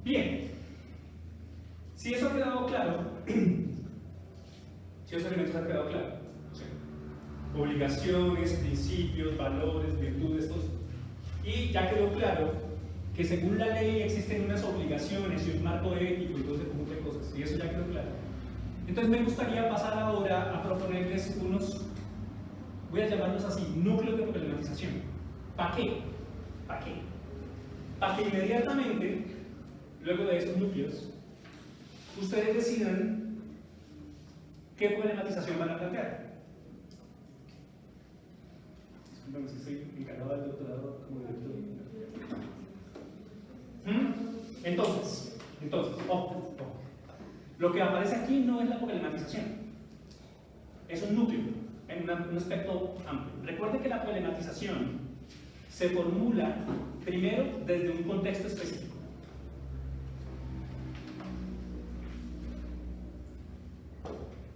Bien, si eso ha quedado claro, si esos elementos han quedado claros, obligaciones, principios, valores, virtudes, todo. Y ya quedó claro que según la ley existen unas obligaciones y un marco ético y todo ese conjunto de cosas, y eso ya quedó claro. Entonces me gustaría pasar ahora a proponerles unos, voy a llamarlos así, núcleos de problematización. ¿Para qué? ¿Para qué? Para que inmediatamente, luego de esos núcleos, ustedes decidan qué problematización van a plantear. Disculpen si soy encargado del doctorado como director. Entonces, ojo. Lo que aparece aquí no es la problematización, es un núcleo, en un aspecto amplio. Recuerden que la problematización se formula primero desde un contexto específico.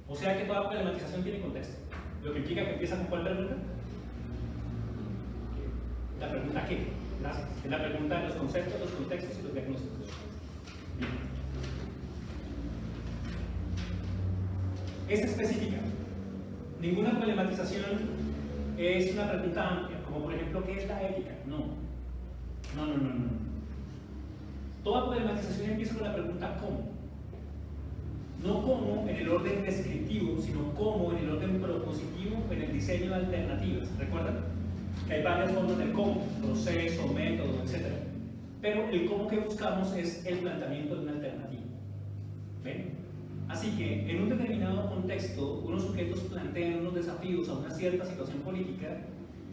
O sea que toda problematización tiene contexto, lo que implica que empieza con ¿cuál pregunta? La pregunta ¿qué? Gracias. Es la pregunta de los conceptos, los contextos y los diagnósticos. Bien. Es específica. Ninguna problematización es una pregunta amplia, como por ejemplo, ¿qué es la ética? No. Toda problematización empieza con la pregunta ¿cómo? No cómo en el orden descriptivo, sino cómo en el orden propositivo, en el diseño de alternativas. ¿Recuerdan? Que hay varias formas del cómo, proceso, método, etc. Pero el cómo que buscamos es el planteamiento de una alternativa. ¿Ven? Así que, en un determinado contexto, unos sujetos plantean unos desafíos a una cierta situación política,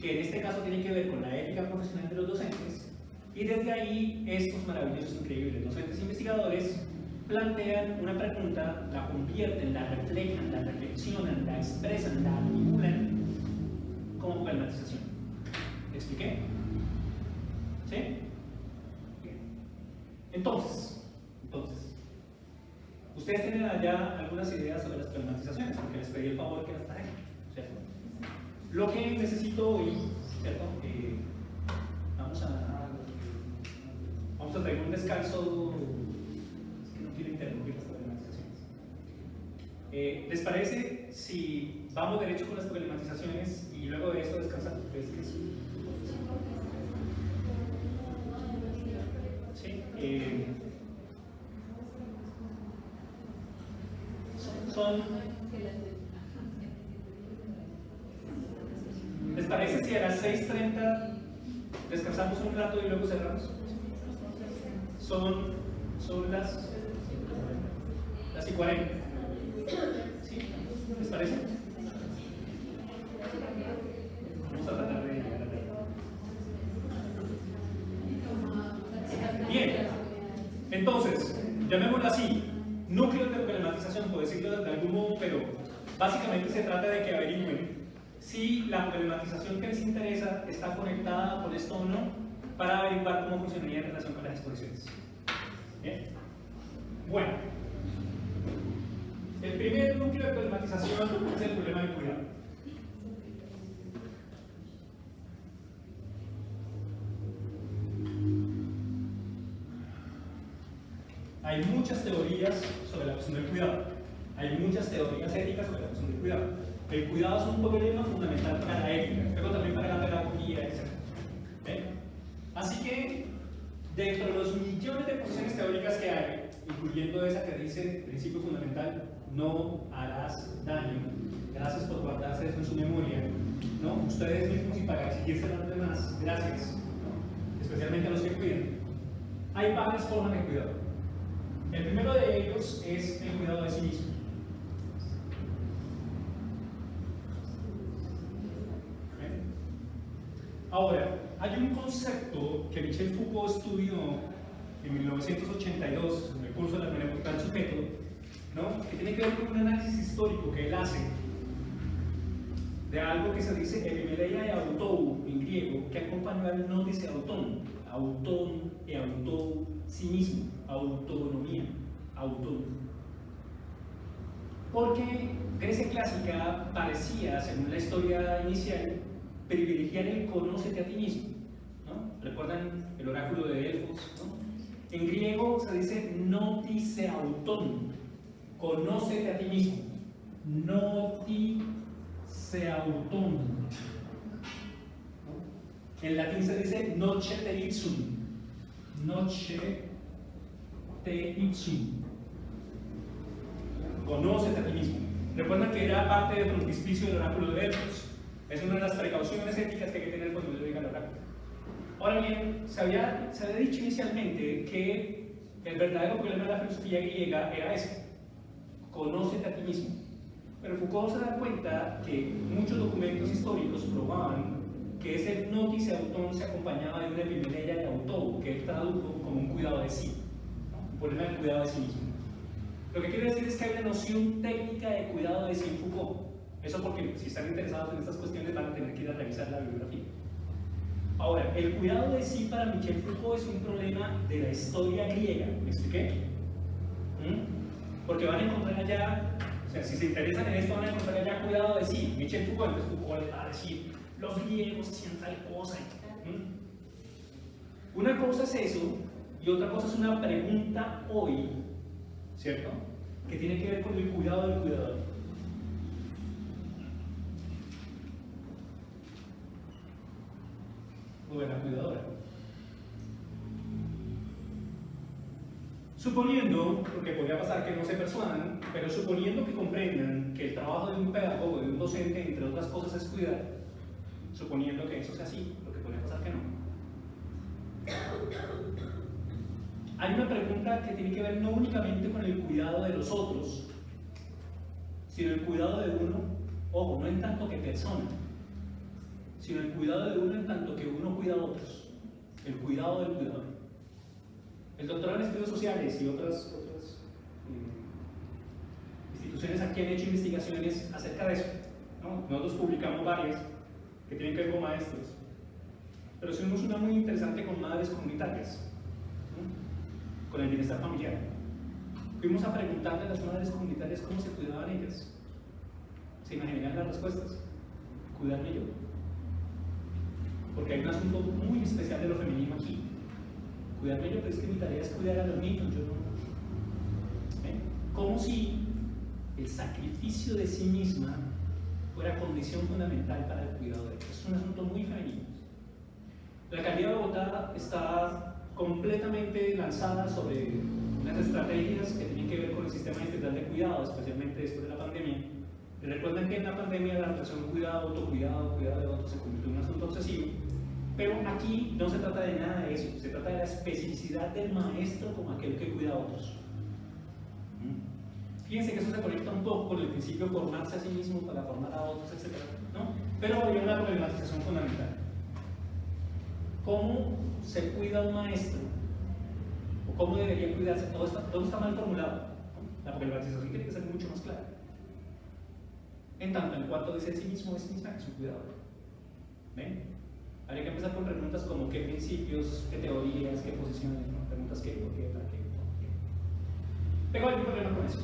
que en este caso tiene que ver con la ética profesional de los docentes, y desde ahí estos maravillosos, increíbles docentes investigadores plantean una pregunta, la convierten, la reflejan, la reflexionan, la expresan, la articulan como problematización. ¿Me expliqué? ¿Sí? Bien. Entonces, ustedes tienen allá algunas ideas sobre las problematizaciones, porque les pedí el favor que las traigan, ¿cierto? Lo que necesito hoy, ¿cierto? Vamos a traer un descanso, es que no quiero interrumpir las problematizaciones. ¿Les parece si vamos derecho con las problematizaciones y luego de esto descansamos? ¿Sí? ¿Les parece si a las 6:30 descansamos un rato y luego cerramos? Son las 1:40. ¿Sí? ¿Les parece? Vamos a tratar de llegar a tiempo. Bien. Entonces, llamémoslo así. Núcleos de problematización, puedo decirlo de algún modo, pero básicamente se trata de que averigüen si la problematización que les interesa está conectada con esto o no, para averiguar cómo funcionaría en relación con las exposiciones. ¿Bien? Bueno, el primer núcleo de problematización es el problema del cuidado. Hay muchas teorías sobre la cuestión del cuidado. Hay muchas teorías éticas sobre la cuestión del cuidado. El cuidado es un problema fundamental para la ética, pero también para la pedagogía, etc. Así que, dentro de los millones de posiciones teóricas que hay, incluyendo esa que dice principio fundamental, no harás daño, gracias por guardarse eso en su memoria, ¿no? Ustedes mismos y para exigirse a los demás, gracias, ¿no? Especialmente a los que cuidan. Hay varias formas de cuidado. El primero de ellos es el cuidado de sí mismo. Ahora, hay un concepto que Michel Foucault estudió en 1982 en el curso de la hermenéutica del sujeto, ¿no? Que tiene que ver con un análisis histórico que él hace de algo que se dice epimedeia e autou en griego, que acompaña al no dice autón e autou, sí mismo, autonomía, autónomo. Porque Grecia clásica parecía, según la historia inicial, privilegiar el conócete a ti mismo, ¿no? ¿Recuerdan el oráculo de Delfos, ¿no? En griego se dice notice auton, conócete a ti mismo. Notice auton. En latín se dice noce te ipsum. Noce te ipsum. Conócete a ti mismo. Recuerden que era parte del frontispicio del oráculo de Delfos. Es una de las precauciones éticas que hay que tener cuando yo diga el oráculo. Ahora bien, se había dicho inicialmente que el verdadero problema de la filosofía griega era ese: conócete a ti mismo. Pero Foucault se da cuenta que muchos documentos históricos probaban que ese notice auton se acompañaba de una epimeneia de auto, que él tradujo como un cuidado de sí, ¿no? Un problema del cuidado de sí mismo. Lo que quiere decir es que hay una noción técnica de cuidado de sí en Foucault. Eso porque si están interesados en estas cuestiones van a tener que ir a revisar la bibliografía. Ahora, el cuidado de sí para Michel Foucault es un problema de la historia griega. ¿Me expliqué? Porque van a encontrar allá, o sea, si se interesan en esto, van a encontrar allá cuidado de sí. Michel Foucault, entonces Foucault les va a decir, los griegos hacían tal cosa. Una cosa es eso, y otra cosa es una pregunta hoy, ¿cierto? Que tiene que ver con el cuidado del cuidador. O de la cuidadora. Suponiendo, porque podría pasar que no se persuadan, pero suponiendo que comprendan que el trabajo de un pedagogo, de un docente, entre otras cosas, es cuidar, suponiendo que eso sea así, lo que podría pasar que no. Hay una pregunta que tiene que ver no únicamente con el cuidado de los otros, sino el cuidado de uno, ojo, no en tanto que persona, sino el cuidado de uno en tanto que uno cuida a otros, el cuidado del cuidador. El doctorado en estudios sociales y otras instituciones aquí han hecho investigaciones acerca de eso, ¿no? Nosotros publicamos varias que tienen que ver con maestros, pero hicimos una muy interesante con madres comunitarias, ¿no? Con el bienestar familiar. Fuimos a preguntarle a las madres comunitarias cómo se cuidaban ellas. ¿Se imaginan las respuestas? Cuidarme yo. Porque hay un asunto muy especial de lo femenino aquí. Cuidarme yo, pero es que mi tarea es cuidar a los niños, yo no. Como si el sacrificio de sí misma fuera condición fundamental para el cuidado de ellos. Es un asunto muy femenino. La alcaldía de Bogotá está completamente lanzada sobre unas estrategias que tienen que ver con el sistema integral de cuidado, especialmente después de la pandemia. Y recuerden que en la pandemia la relación cuidado, autocuidado, cuidado de otros se convirtió en un asunto obsesivo. Pero aquí no se trata de nada de eso, se trata de la especificidad del maestro como aquel que cuida a otros. Fíjense que eso se conecta un poco con el principio de formarse a sí mismo para formar a otros, etc., ¿no? Pero hay una problematización fundamental. ¿Cómo se cuida un maestro? ¿O cómo debería cuidarse? Todo está mal formulado. La problematización tiene que ser mucho más clara. En tanto, en cuanto dice el sí mismo, es misma que es un cuidador. ¿Ven? Habría que empezar con preguntas como qué principios, qué teorías, qué posiciones, ¿no? Preguntas qué, por qué, para qué, por qué. Tengo algún problema con eso.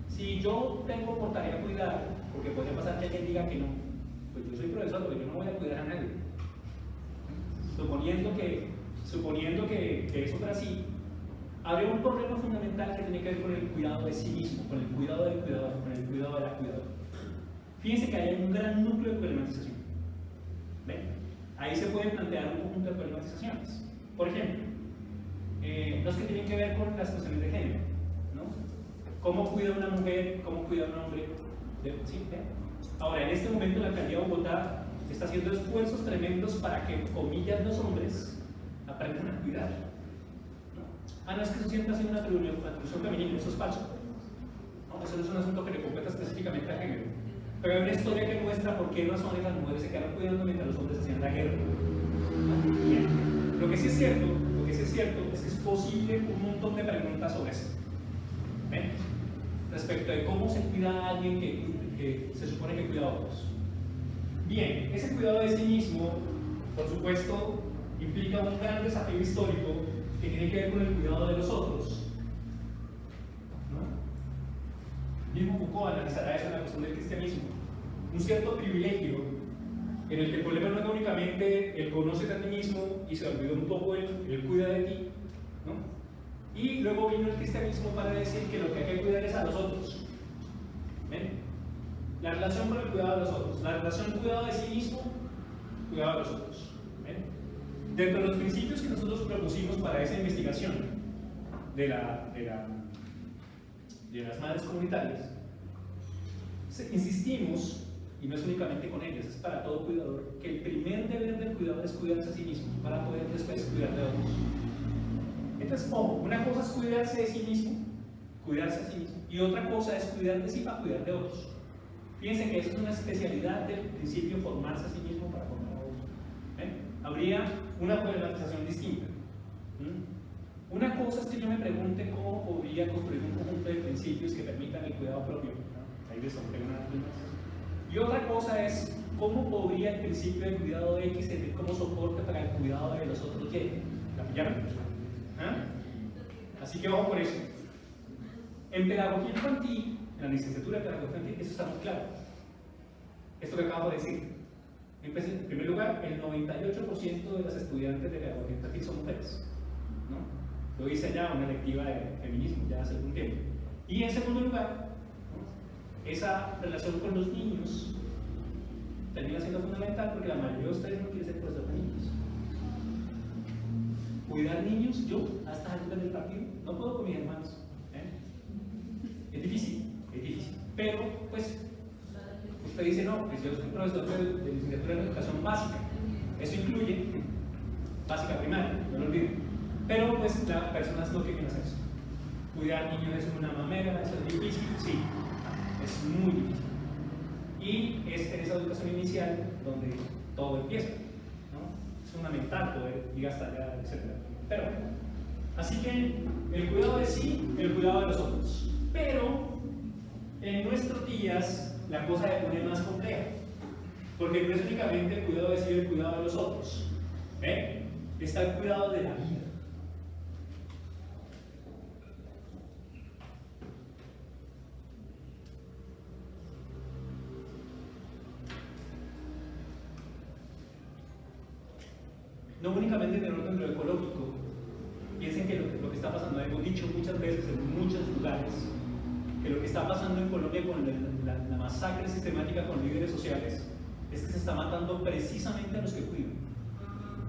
Si yo tengo por tarea cuidar, porque podría pasar que alguien diga que no, pues yo soy profesor, pero yo no voy a cuidar a nadie. Suponiendo que eso fuera así, habría un problema fundamental que tiene que ver con el cuidado de sí mismo, con el cuidado del cuidador, con el cuidado de la cuidadora. Fíjense que hay un gran núcleo de problematización. ¿Ven? Ahí se pueden plantear un conjunto de problematizaciones. Por ejemplo, los que tienen que ver con las cuestiones de género, ¿no? ¿Cómo cuida una mujer? ¿Cómo cuida un hombre? ¿Sí? Ahora, en este momento la alcaldía de Bogotá está haciendo esfuerzos tremendos para que, comillas, los hombres aprendan a cuidar. ¿No? No es que eso siempre ha sido una atribución femenina, eso es falso. ¿No? Eso no es un asunto que le compete específicamente al género. Pero hay una historia que muestra por qué razones las mujeres se quedaron cuidando mientras los hombres hacían la guerra. ¿No? Bien. Lo que sí es cierto es que es posible un montón de preguntas sobre eso. ¿Ven? Respecto de cómo se cuida a alguien que se supone que cuida a otros. Bien, ese cuidado de sí mismo, por supuesto, implica un gran desafío histórico que tiene que ver con el cuidado de los otros. ¿No? Mismo Foucault analizará eso en la cuestión del cristianismo. Un cierto privilegio en el que el problema no es únicamente el conócete a ti mismo y se olvidó un poco el cuida de ti, luego vino el cristianismo para decir que lo que hay que cuidar es a los otros. ¿Ven? La relación con el cuidado de los otros, la relación cuidado de sí mismo, cuidado de los otros. ¿Ven? Dentro de los principios que nosotros propusimos para esa investigación de las madres comunitarias, insistimos, y no es únicamente con ellas, es para todo cuidador, que el primer deber del cuidador es cuidarse a sí mismo para poder después cuidar de otros. Entonces, una cosa es cuidarse de sí mismo, cuidarse a sí mismo, y otra cosa es cuidar de sí para cuidar de otros. Fíjense que eso es una especialidad del principio formarse a sí mismo para formar a otros. Habría una problematización distinta. Una cosa es que yo me pregunte cómo podría construir un conjunto de principios que permitan el cuidado propio. Ahí les tengo una problematización. Y otra cosa es cómo podría el principio de cuidado X servir como soporte para el cuidado de los otros Y. ¿La pillaron? Así que vamos por eso. En pedagogía infantil, en la licenciatura de pedagogía infantil, eso está muy claro. Esto que acabo de decir. En primer lugar, el 98% de las estudiantes de pedagogía infantil son mujeres. ¿No? Yo hice ya una lectiva de feminismo ya hace algún tiempo. Y en segundo lugar, ¿no? Esa relación con los niños termina siendo fundamental porque la mayoría de ustedes no quiere ser profesor de niños. Cuidar niños, yo a estas alturas del partido no puedo con mis hermanos. Es difícil, pero pues usted dice no, pues yo soy profesor de licenciatura en educación básica, eso incluye básica primaria, no lo olviden, pero pues las personas no quieren hacer eso. Cuidar niños es una mamera, eso es difícil, sí, es muy difícil, y es en esa educación inicial donde todo empieza, ¿no? Es fundamental poder ir hasta allá, etc. Pero, así que el cuidado de sí, el cuidado de los otros. Pero en nuestros días la cosa se pone más compleja, porque no es únicamente el cuidado de sí y el cuidado de los otros. Está el cuidado de la vida. No únicamente en el orden de lo ecológico. Piensen que lo que está pasando, hemos dicho muchas veces en muchos lugares, que lo que está pasando en Colombia con la masacre sistemática con líderes sociales es que se está matando precisamente a los que cuidan.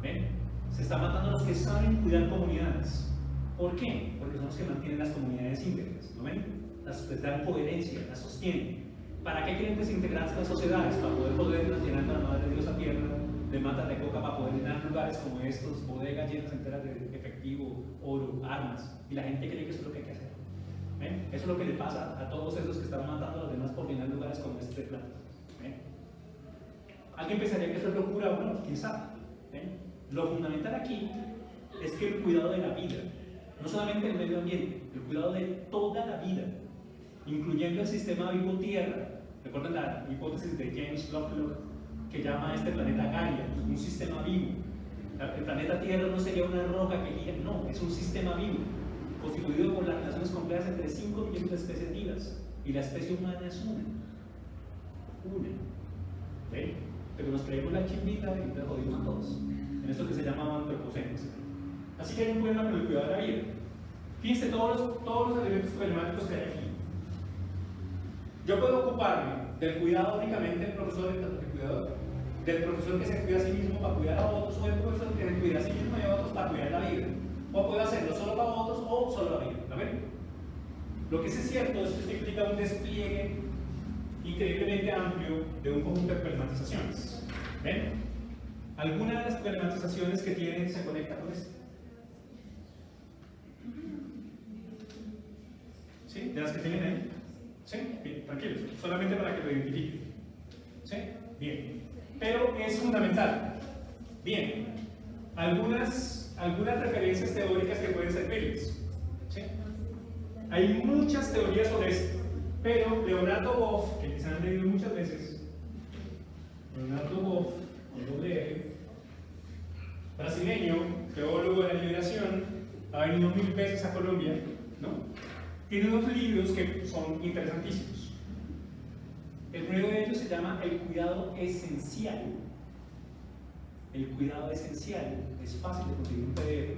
¿Ven? Se está matando a los que saben cuidar comunidades. ¿Por qué? Porque son los que mantienen las comunidades íntegras. ¿No ven? Les dan coherencia, las sostienen. ¿Para qué quieren desintegrarse las sociedades? Para poder llenar la madre de Dios a tierra de matas de coca, para poder llenar lugares como estos, bodegas llenas enteras de efectivo, oro, armas, y la gente cree que eso es lo que hay que hacer. ¿Ven? Eso es lo que le pasa a todos esos que están matando a los demás por llenar lugares como este plan. ¿Ven? ¿Alguien pensaría que eso es locura? Bueno, quién sabe. ¿Ven? Lo fundamental aquí es que el cuidado de la vida, no solamente del medio ambiente, el cuidado de toda la vida, incluyendo el sistema vivo-tierra. Recuerden la hipótesis de James Lovelock, que llama a este planeta Gaia, un sistema vivo. El planeta Tierra no sería una roca que gira, no, es un sistema vivo, constituido por las relaciones complejas entre 5 millones de especies vivas, y la especie humana es una. ¿Ven? Pero nos creemos la chimbita y nos jodimos a todos, en esto que se llama antropoceno. Así que hay un problema con el cuidado de la vida. Fíjense todos los elementos problemáticos que hay aquí. Yo puedo ocuparme del cuidado únicamente del profesor, del profesor que se cuida a sí mismo para cuidar a otros, o del profesor que se cuida a sí mismo y a otros para cuidar la vida. O puedo hacerlo solo para otros o solo la vida. ¿Ven? Lo que sí es cierto es que esto implica un despliegue increíblemente amplio de un conjunto de problematizaciones. ¿Ven? Algunas de las problematizaciones que tienen se conectan con esto. ¿Sí? ¿De las que tienen ahí? ¿Sí? Bien, tranquilos, solamente para que lo identifiquen. ¿Sí? Bien. Pero es fundamental. Bien. Algunas referencias teóricas que pueden servirles. ¿Sí? Hay muchas teorías sobre esto, pero Leonardo Boff, que quizás han leído muchas veces, Leonardo Boff, con doble F, brasileño, teólogo de la liberación, ha venido 1000 veces a Colombia, ¿no? Tiene dos libros que son interesantísimos. El primero de ellos se llama El cuidado esencial. El cuidado esencial es fácil de conseguir un PDF.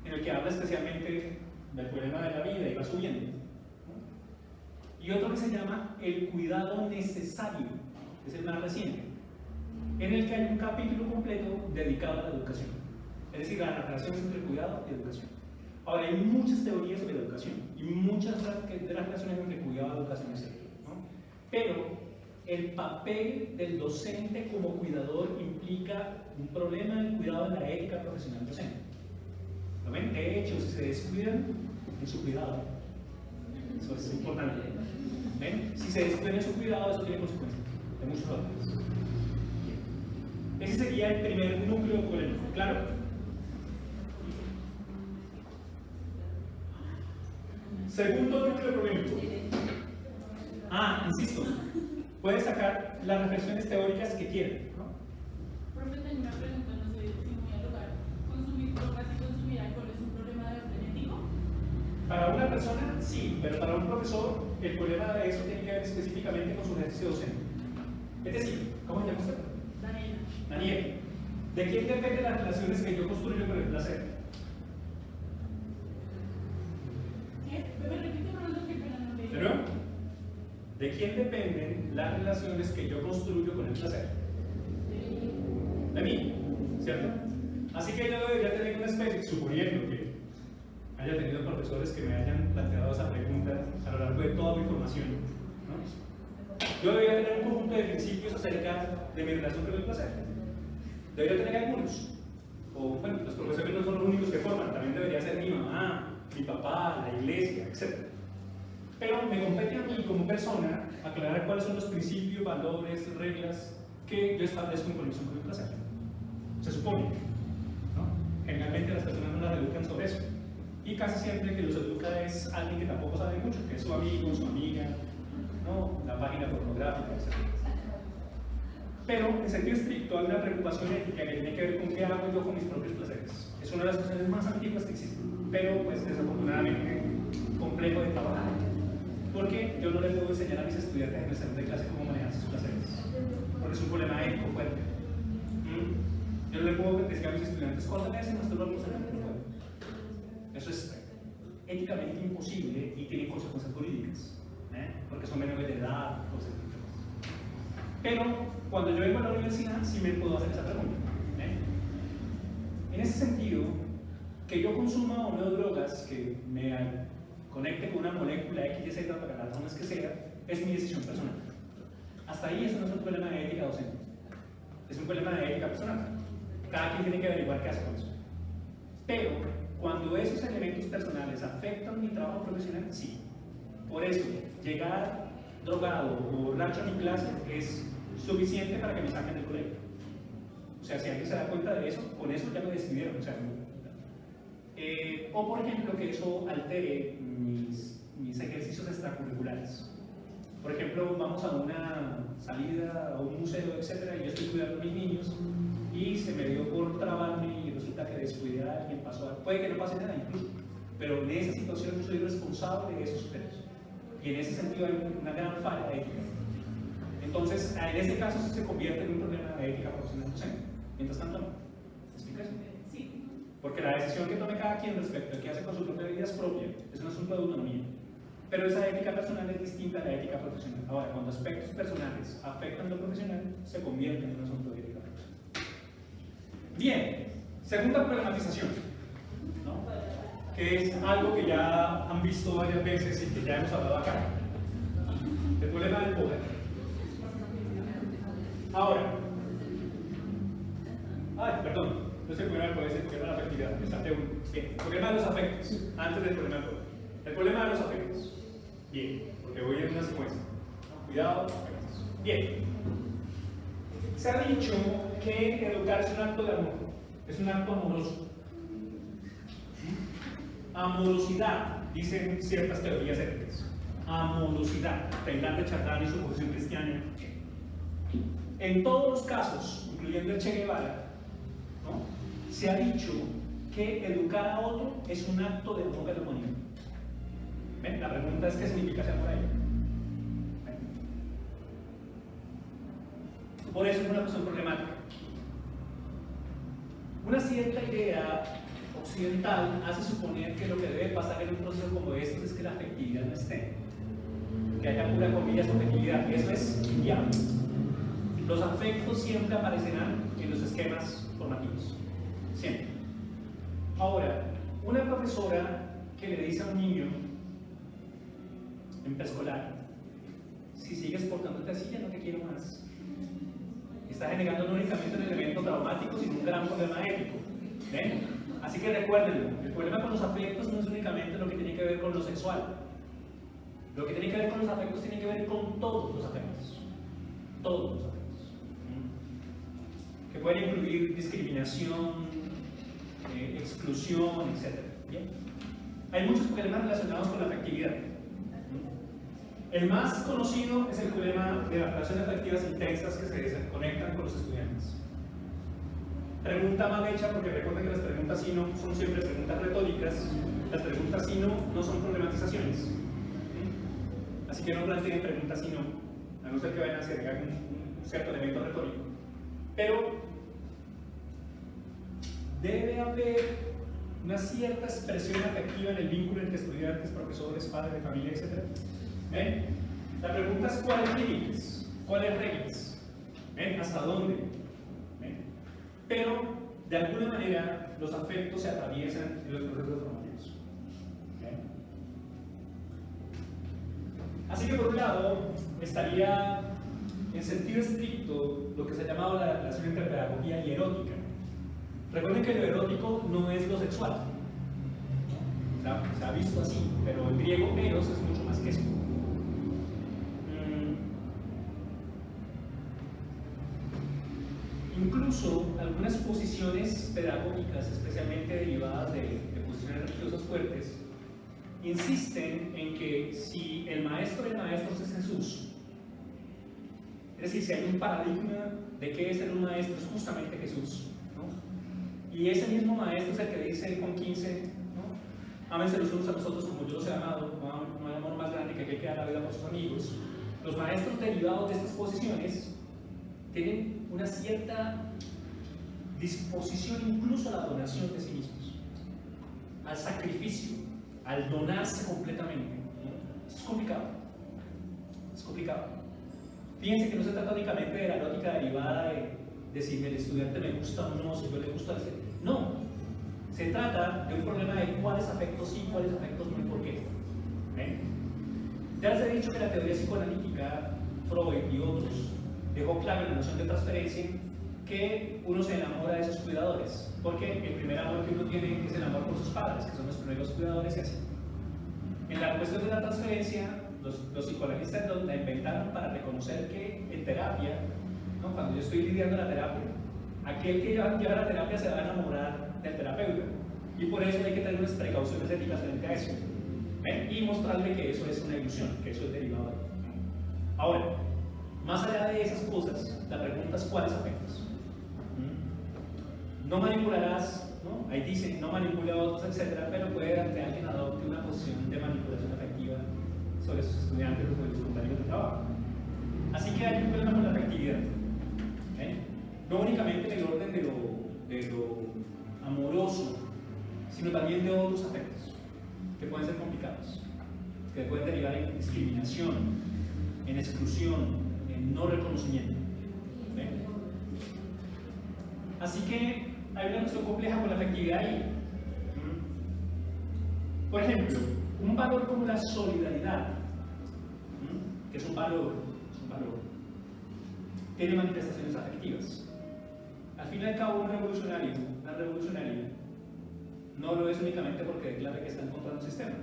En el que habla especialmente del problema de la vida y va subiendo, ¿no? Y otro que se llama el cuidado necesario, es el más reciente, en el que hay un capítulo completo dedicado a la educación, es decir, a las relaciones entre cuidado y educación. Ahora, hay muchas teorías sobre la educación y muchas de las relaciones entre cuidado y educación es cierto, ¿no? Pero el papel del docente como cuidador implica un problema del cuidado en la ética profesional docente. ¿Lo ven? De hecho, si se descuidan en su cuidado, eso es importante. ¿Ven? Si se descuidan en su cuidado, eso tiene consecuencias de muchos órdenes. Ese sería el primer núcleo polémico, claro. Segundo núcleo polémico. Insisto, puede sacar las reflexiones teóricas que quiera, ¿no? Profe, tengo una pregunta, no sé si voy a lograr. ¿Consumir drogas y consumir alcohol es un problema de orden ético? Para una persona, sí, pero para un profesor, el problema de eso tiene que ver específicamente con su ejercicio docente. Es decir, ¿cómo se llama usted? Daniela. Daniel, ¿de quién dependen las relaciones que yo construyo con el placer? ¿Qué? ¿Me repite por lo que pena no leí? ¿Pero? ¿De quién dependen las relaciones que yo construyo con el placer? De mí, ¿cierto? Así que yo debería tener una especie, suponiendo que haya tenido profesores que me hayan planteado esa pregunta a lo largo de toda mi formación, ¿no? Yo debería tener un conjunto de principios acerca de mi relación con el placer. Debería tener algunos. O, bueno, los profesores no son los únicos que forman, también debería ser mi mamá, mi papá, la iglesia, etc. Pero me compete a mí como persona aclarar cuáles son los principios, valores, reglas que yo establezco en conexión con el placer. Se supone, ¿no? Generalmente las personas no las educan sobre eso. Y casi siempre que los educa es alguien que tampoco sabe mucho, que es su amigo, su amiga, ¿no? La página pornográfica, etc. Pero en sentido estricto hay una preocupación ética que tiene que ver con qué hago yo con mis propios placeres. Es una de las cuestiones más antiguas que existen, pero pues desafortunadamente complejo de trabajar. Porque yo no le puedo enseñar a mis estudiantes en el salón de clase cómo manejar sus placeres. Porque es un problema ético fuerte. Yo no le puedo decir a mis estudiantes cuándo me hacen masturbar por cerebro. No puedo. Eso es éticamente imposible y tiene consecuencias jurídicas. Porque son menores de edad, cosas así. Pero cuando yo vengo a la universidad sí me puedo hacer esa pregunta. En ese sentido, que yo consuma o no drogas que me conecte con una molécula X, Y, Z para las razones que sea, es mi decisión personal. Hasta ahí eso no es un problema de ética docente, es un problema de ética personal. Cada quien tiene que averiguar qué hace con eso. Pero cuando esos elementos personales afectan mi trabajo profesional, sí. Por eso, llegar drogado o borracho a mi clase es suficiente para que me saquen del colegio. O sea, si alguien se da cuenta de eso, con eso ya me decidieron. O sea, o por ejemplo, que eso altere mis ejercicios extracurriculares. Por ejemplo, vamos a una salida a un museo, etcétera, y yo estoy cuidando a mis niños y se me dio por trabarme y resulta que descuidé a alguien, pasó algo. Puede que no pase nada incluso, pero en esa situación yo soy responsable de esos sucesos. Y en ese sentido hay una gran falla ética. Entonces, en este caso sí se convierte en un problema de ética profesional docente. Mientras tanto, no. ¿Se explica eso? Sí. Porque la decisión que tome cada quien respecto a qué hace con su propia vida es propia, es un asunto de autonomía. Pero esa ética personal es distinta a la ética profesional. Ahora, cuando aspectos personales afectan lo profesional, se convierte en un asunto de ética profesional. Bien, segunda problematización, ¿no? Que es algo que ya han visto varias veces y que ya hemos hablado acá. El problema del poder. Ahora, perdón, no es el problema del poder, es el problema de la afectividad. Bien, el problema de los afectos, antes del problema del poder. El problema de los afectos. Bien, porque voy en una secuencia. Cuidado, afectos. Bien. Se ha dicho que educar es un acto de amor, es un acto amoroso. Amorosidad, dicen ciertas teorías éticas. Amorosidad, Tailán de Chardin y su posición cristiana. En todos los casos, incluyendo el Che Guevara, ¿no? Se ha dicho que educar a otro es un acto de amor a la humanidad. ¿Ven? La pregunta es qué significa ser por ahí. Por eso es una cuestión problemática. Una cierta idea occidental hace suponer que lo que debe pasar en un proceso como este es que la afectividad no esté, que haya pura comillas objetividad. Eso es inviable. Los afectos siempre aparecerán en los esquemas formativos, siempre. Ahora, una profesora que le dice a un niño en preescolar: si sigues portándote así, ya no te quiero más, está generando no únicamente un elemento traumático, sino un gran problema ético. ¿Ven? Así que recuérdenlo, el problema con los afectos no es únicamente lo que tiene que ver con lo sexual. Lo que tiene que ver con los afectos tiene que ver con todos los afectos. Todos los afectos. Que pueden incluir discriminación, exclusión, etc. ¿Bien? Hay muchos problemas relacionados con la afectividad. El más conocido es el problema de las relaciones afectivas intensas que se desconectan con los estudiantes. Pregunta mal hecha, porque recuerden que las preguntas sí no son siempre preguntas retóricas. Las preguntas sí no son problematizaciones. Así que no planteen preguntas sí no, a no ser que vayan a agregar un cierto elemento retórico. Pero debe haber una cierta expresión afectiva en el vínculo entre estudiantes, profesores, padres de familia, etc. ¿Ven? La pregunta es: ¿cuáles límites? ¿Cuáles reglas? ¿Ven? ¿Hasta dónde? ¿Ven? Pero, de alguna manera, los afectos se atraviesan en los procesos formativos. ¿Ven? Así que, por un lado, estaría en sentido estricto lo que se ha llamado la relación entre pedagogía y erótica. Recuerden que lo erótico no es lo sexual. Se ha visto así, pero en griego eros es mucho más que eso. Incluso algunas posiciones pedagógicas, especialmente derivadas de posiciones religiosas fuertes, insisten en que si el maestro de maestros es Jesús, es decir, si hay un paradigma de qué es ser un maestro, es justamente Jesús, ¿no? Y ese mismo maestro es el que dice con 15, ¿no? Ámense los unos a los otros como yo los he amado, no hay amor más grande que aquel que da la vida por sus amigos. Los maestros derivados de estas posiciones tienen una cierta disposición incluso a la donación de sí mismos, al sacrificio, al donarse completamente. Eso es complicado. Es complicado. Fíjense que no se trata únicamente de la erótica derivada de si el estudiante me gusta o no, si yo le gusta a este. No. Se trata de un problema de cuáles afectos sí, cuáles afectos no y por qué. ¿Ven? Ya les he dicho que la teoría psicoanalítica, Freud y otros, dejó claro en la noción de transferencia que uno se enamora de sus cuidadores, porque el primer amor que uno tiene es el amor por sus padres, que son los primeros cuidadores, y así. En la cuestión de la transferencia, los psicoanalistas la inventaron para reconocer que en terapia, ¿no? Cuando yo estoy lidiando la terapia, aquel que lleva la terapia se va a enamorar del terapeuta, y por eso hay que tener unas precauciones éticas frente a eso. ¿Ven? Y mostrarle que eso es una ilusión, que eso es derivado. Ahora, más allá de esas cosas, la pregunta es: ¿cuáles afectos? No manipularás, ¿no? Ahí dice, no manipule a otros, etc., pero puede que alguien adopte una posición de manipulación afectiva sobre sus estudiantes o sobre sus compañeros de trabajo. Así que hay un problema con la afectividad. No únicamente en el orden de lo amoroso, sino también de otros afectos, que pueden ser complicados, que pueden derivar en discriminación, en exclusión, en no reconocimiento. ¿Ven? Así que hay una cuestión compleja con la afectividad ahí. Por ejemplo, un valor como la solidaridad, que es un valor, tiene manifestaciones afectivas. Al fin y al cabo, una revolucionaria no lo es únicamente porque declare que está en contra de un sistema.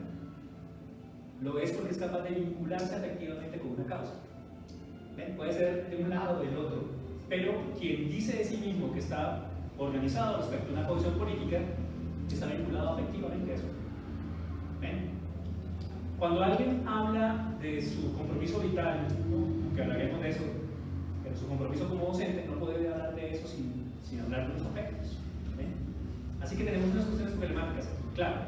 Lo es porque es capaz de vincularse afectivamente con una causa. ¿Ven? Puede ser de un lado o del otro, pero quien dice de sí mismo que está organizado respecto a una posición política está vinculado afectivamente a eso. ¿Ven? Cuando alguien habla de su compromiso vital, que hablaremos de eso, pero su compromiso como docente no puede hablar de eso sin hablar de los afectos. ¿Ven? Así que tenemos unas cuestiones problemáticas. Claro.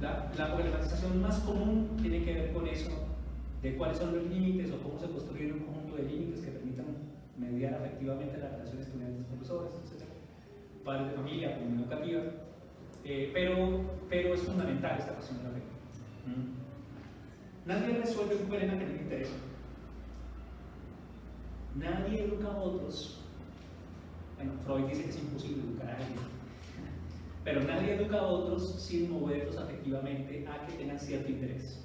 La problematización más común tiene que ver con eso, de cuáles son los límites o cómo se construye un conjunto de límites que permitan mediar afectivamente la relación estudiantes-profesores, etc. padres de familia, comunidad educativa, pero es fundamental esta cuestión del afecto. Nadie resuelve un problema que no le interesa. Nadie educa a otros. Bueno, Freud dice que es imposible educar a alguien, pero nadie educa a otros sin moverlos afectivamente a que tengan cierto interés.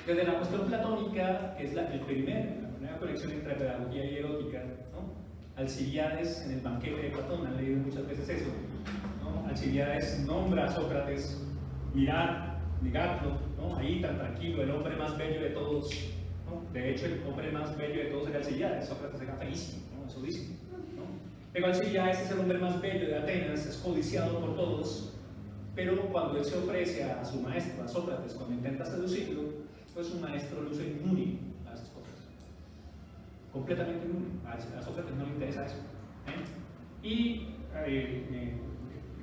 Desde la cuestión platónica, que es la primera conexión entre pedagogía y erótica, ¿no? Alcibíades en el banquete de Platón, han leído muchas veces eso, ¿no? Alcibíades nombra a Sócrates, miradlo, ¿no? Ahí tan tranquilo, el hombre más bello de todos, ¿no? De hecho el hombre más bello de todos era Alcibíades, Sócrates era feísimo, ¿no? Eso dice, ¿no? Pero Alcibíades es el hombre más bello de Atenas, es codiciado por todos, pero cuando él se ofrece a su maestro, a Sócrates, cuando intenta seducirlo, pues su maestro luce inmune a esas cosas, completamente inmune. A Sócrates no le interesa eso, y el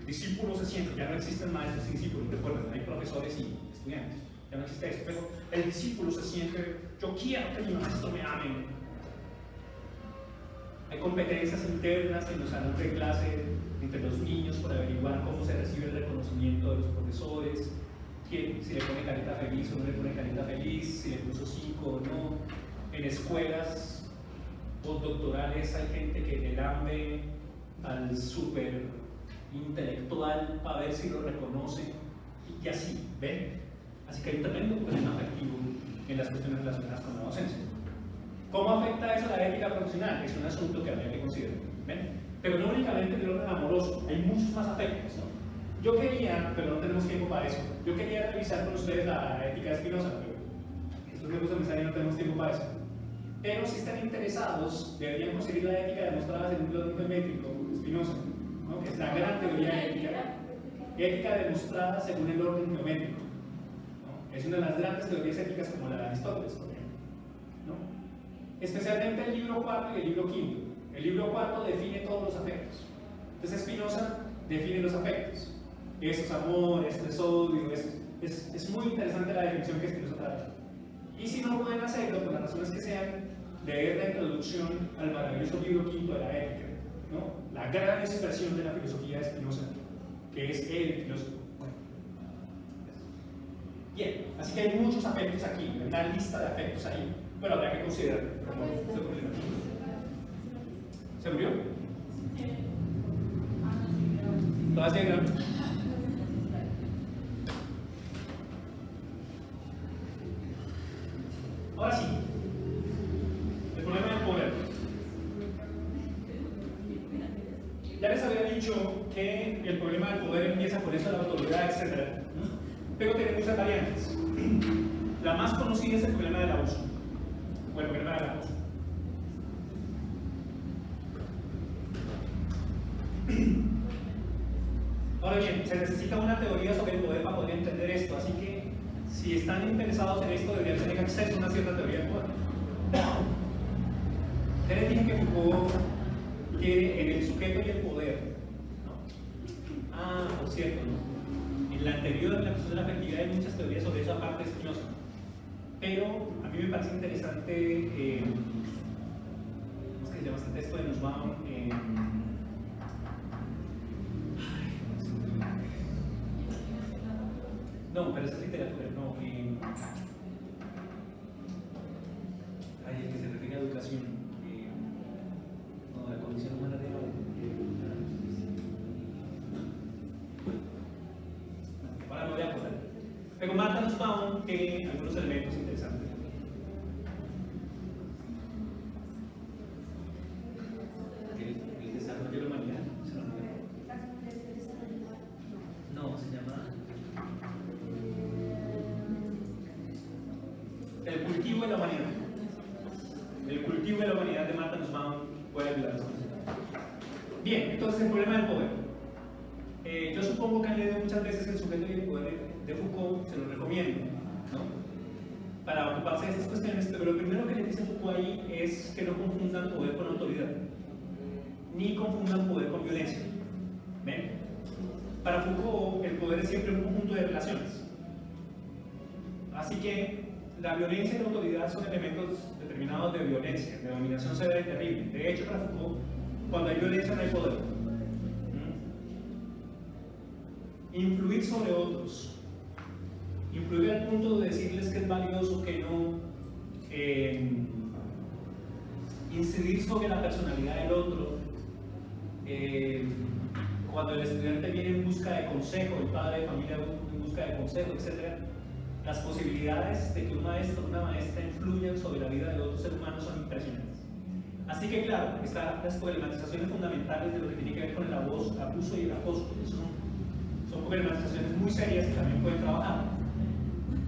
discípulo se siente, ya no existen maestros y discípulos, recuerden, hay profesores y estudiantes, ya no existe eso, pero el discípulo se siente, yo quiero que mi maestro me ame. Hay competencias internas en los salones de clase entre los niños por averiguar cómo se recibe el reconocimiento de los profesores, si le pone carita feliz o no le pone carita feliz, si le puso 5 o no. En escuelas postdoctorales hay gente que le lambe al súper intelectual para ver si lo reconoce, y así, ¿ven? Así que hay un tremendo problema afectivo en las cuestiones relacionadas con la docencia. ¿Cómo afecta eso a la ética profesional? Es un asunto que habría que considerar, ¿ven? Pero no únicamente del orden amoroso, hay muchos más afectos, ¿no? Yo quería, pero no tenemos tiempo para eso, yo quería revisar con ustedes la ética de Spinoza, pero estos tiempos de mensaje no tenemos tiempo para eso. Pero si están interesados, deberían conseguir la ética demostrada según el orden geométrico de Spinoza, ¿no? Que es la gran teoría ética demostrada según el orden geométrico, ¿no? Es una de las grandes teorías éticas como la de Aristóteles, por ejemplo, ¿no? Especialmente el libro 4 y el libro 5. El libro 4 define todos los afectos. Entonces Spinoza define los afectos. Eso es amor, esto es odio, es muy interesante la definición que Spinoza trae. Y si no pueden hacerlo, por las razones que sean, leer la introducción al maravilloso libro 5 de la ética, ¿no? La gran expresión de la filosofía de Spinoza, que es el filósofo. Bien, así que hay muchos afectos aquí, una lista de afectos ahí, pero habrá que considerar como este problema. ¿Se murió? ¿Todavía sigue grabando? Ahora sí, el problema del poder. Ya les había dicho que el problema del poder empieza por eso, la autoridad, etc. Pero tiene muchas variantes. La más conocida es el problema del abuso, o el problema del abuso. Ahora bien, se necesita una teoría sobre el poder para poder entender esto, así que si están interesados en esto, deberían tener acceso a una cierta teoría del poder. Ya les dije que Foucault quiere en el sujeto y el poder, ¿no? Ah, por cierto, ¿no? En la anterior, en la cuestión de la afectividad, hay muchas teorías sobre eso, aparte de Spinoza. Pero a mí me parece interesante, ¿cómo es que se llama este texto de Nussbaum? No, pero esa es literatura, no. El que se refiere a educación. No, la condición humana de ahora no voy a acordar. Pero Martha Nussbaum tiene algunos elementos interesantes. El desarrollo de la humanidad. No, se llama. El cultivo de la humanidad. El cultivo de la humanidad de Martha Nussbaum puede ayudar a eso. Bien, entonces el problema del poder. Yo supongo que han leído muchas veces El sujeto y el poder de Foucault, se lo recomiendo, ¿no? Para ocuparse de estas cuestiones, pero lo primero que le dice Foucault ahí es que no confundan poder con autoridad, ni confundan poder con violencia. ¿Ven? Para Foucault, el poder es siempre un conjunto de relaciones. Así que la violencia y la autoridad son elementos determinados de violencia, de dominación severa y terrible. De hecho, para Foucault, cuando hay violencia no hay poder. influir sobre otros, influir al punto de decirles que es valioso, que no, incidir sobre la personalidad del otro. Cuando el estudiante viene en busca de consejo, el padre de familia en busca de consejo, etc., las posibilidades de que un maestro o una maestra influyan sobre la vida de otro ser humano son impresionantes. Así que claro, están las problematizaciones fundamentales de lo que tiene que ver con el abuso y el acoso. Son problematizaciones muy serias que también pueden trabajar.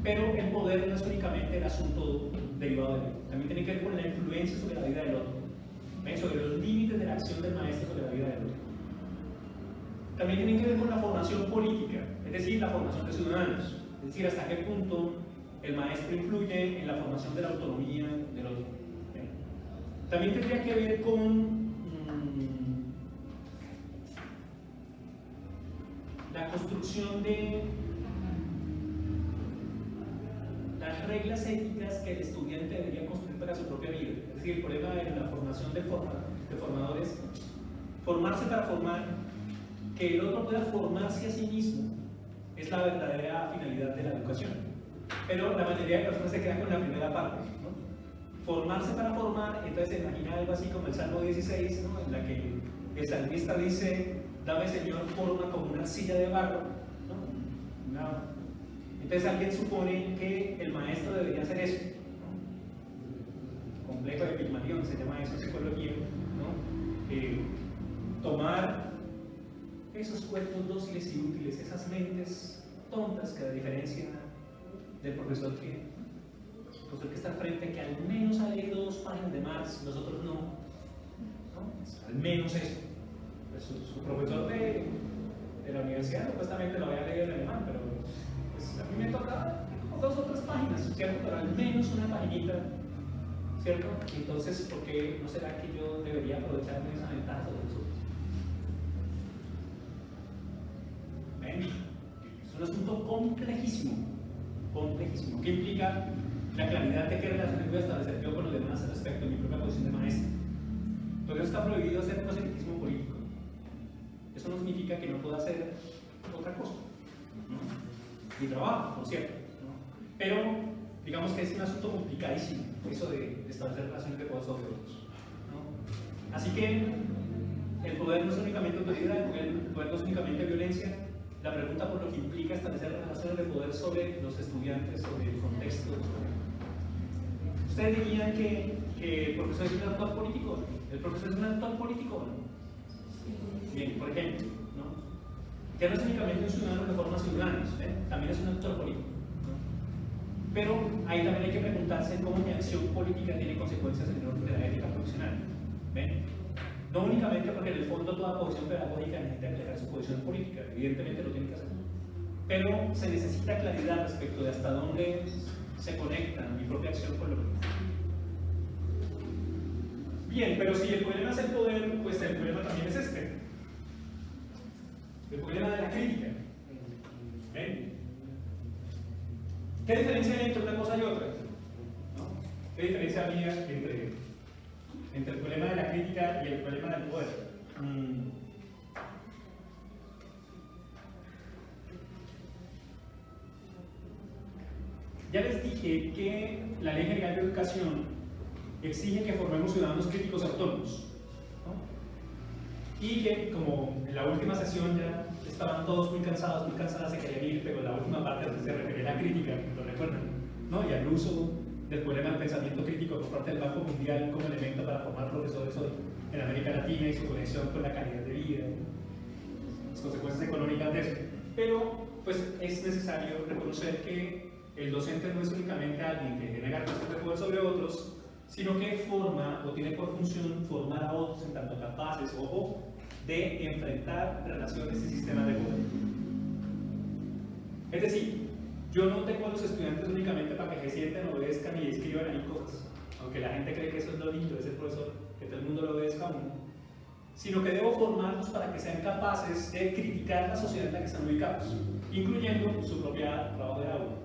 Pero el poder no es únicamente el asunto derivado de él, también tiene que ver con la influencia sobre la vida del otro, sobre los límites de la acción del maestro sobre la vida del otro. También tiene que ver con la formación política, es decir, la formación de ciudadanos, es decir, hasta qué punto el maestro influye en la formación de la autonomía del otro. También tendría que ver con la construcción de las reglas éticas que el estudiante debería construir para su propia vida. Es decir, el problema de la formación de formadores, formarse para formar, que el otro pueda formarse a sí mismo, es la verdadera finalidad de la educación. Pero la mayoría de personas se quedan con la primera parte, ¿no? Formarse para formar, entonces se imagina algo así como el Salmo 16, ¿no? En la que el salmista dice: dame, Señor, forma como una arcilla de barro, ¿no? Entonces alguien supone que el maestro debería hacer eso, ¿no? Complejo de Pigmalión se llama eso en psicología, ¿no? Tomar esos cuerpos dóciles y útiles, esas mentes tontas que, a diferencia del profesor que está al frente, que al menos ha leído 2 páginas de Marx, nosotros no, al menos eso. Pues su profesor de la universidad supuestamente lo había leído en alemán, pero pues a mí me toca 2 o 3 páginas, ¿cierto? Pero al menos una paginita, ¿cierto? Entonces, ¿por qué no será que yo debería aprovecharme esa ventaja sobre nosotros? ¿Ven? Es un asunto complejísimo, que implica la claridad de qué relaciones voy a establecer yo con los demás respecto a mi propia posición de maestro. Por eso está prohibido hacer proselitismo político. Eso no significa que no pueda hacer otra cosa, ¿no? Mi trabajo, por cierto, ¿no? Pero digamos que es un asunto complicadísimo, eso de establecer relaciones de poder sobre otros, ¿no? Así que el poder no es únicamente autoridad, el poder no es únicamente violencia. La pregunta por lo que implica establecer relaciones de poder sobre los estudiantes, sobre el contexto. ¿Ustedes dirían que el profesor es un actor político? ¿El profesor es un actor político? Bien, por ejemplo, ¿no? Ya no es únicamente un ciudadano que forma ciudadanos, también es un actor político, ¿no? Pero ahí también hay que preguntarse cómo mi acción política tiene consecuencias en el orden de la ética profesional. ¿Ven? No únicamente porque en el fondo toda posición pedagógica necesita aclarar su posición política, evidentemente lo tiene que hacer, pero se necesita claridad respecto de hasta dónde se conecta mi propia acción con lo que es. Bien, pero si el problema es el poder, pues el problema también es este. El problema de la crítica. ¿Ven? ¿Qué diferencia hay entre una cosa y otra? ¿No? ¿Qué diferencia había entre el problema de la crítica y el problema del poder? Ya les dije que la Ley General de Educación exige que formemos ciudadanos críticos autónomos, ¿no? Y que, como en la última sesión ya estaban todos muy cansadas, se querían ir, pero la última parte donde se refería a la crítica, lo recuerdan, ¿no? Y al uso del problema del pensamiento crítico por parte del Banco Mundial como elemento para formar profesores hoy en América Latina y su conexión con la calidad de vida, las consecuencias económicas de eso. Pero, pues, es necesario reconocer que el docente no es únicamente alguien que genera relaciones de poder sobre otros, sino que forma o tiene por función formar a otros en tanto capaces, ojo, de enfrentar relaciones y sistemas de poder. Es decir, yo no tengo a los estudiantes únicamente para que se sienten, obedezcan y escriban ahí cosas, aunque la gente cree que eso es lo lindo de ser profesor, que todo el mundo lo obedezca a uno, sino que debo formarlos para que sean capaces de criticar la sociedad en la que están ubicados, incluyendo su propia trabajo de aula.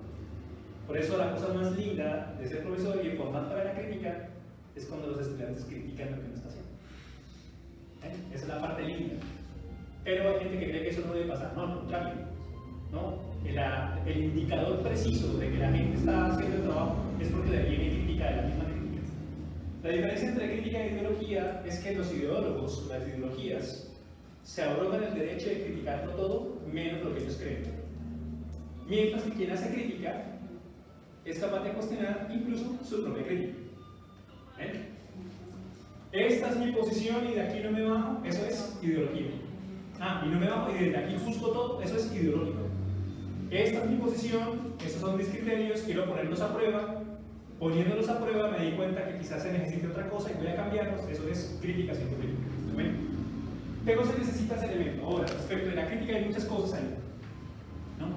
Por eso la cosa más linda de ser profesor y de formar para la crítica es cuando los estudiantes critican lo que uno está haciendo. Esa es la parte linda. Pero hay gente que cree que eso no debe pasar. No, al contrario. ¿no? El indicador preciso de que la gente está haciendo el trabajo es porque viene crítica de la misma crítica. La diferencia entre crítica e ideología es que los ideólogos, las ideologías, se arrogan el derecho de criticarlo todo menos lo que ellos creen. Mientras que quien hace crítica es capaz de cuestionar incluso su propia crítica. Esta es mi posición y de aquí no me bajo, eso es ideología. Y no me bajo y desde aquí juzgo todo, eso es ideológico. Esta es mi posición, estos son mis criterios, quiero ponerlos a prueba. Poniéndolos a prueba me di cuenta que quizás se necesite otra cosa y voy a cambiarlos, eso es crítica científica. Pero se necesita ese elemento. Ahora, respecto de la crítica hay muchas cosas ahí, ¿no?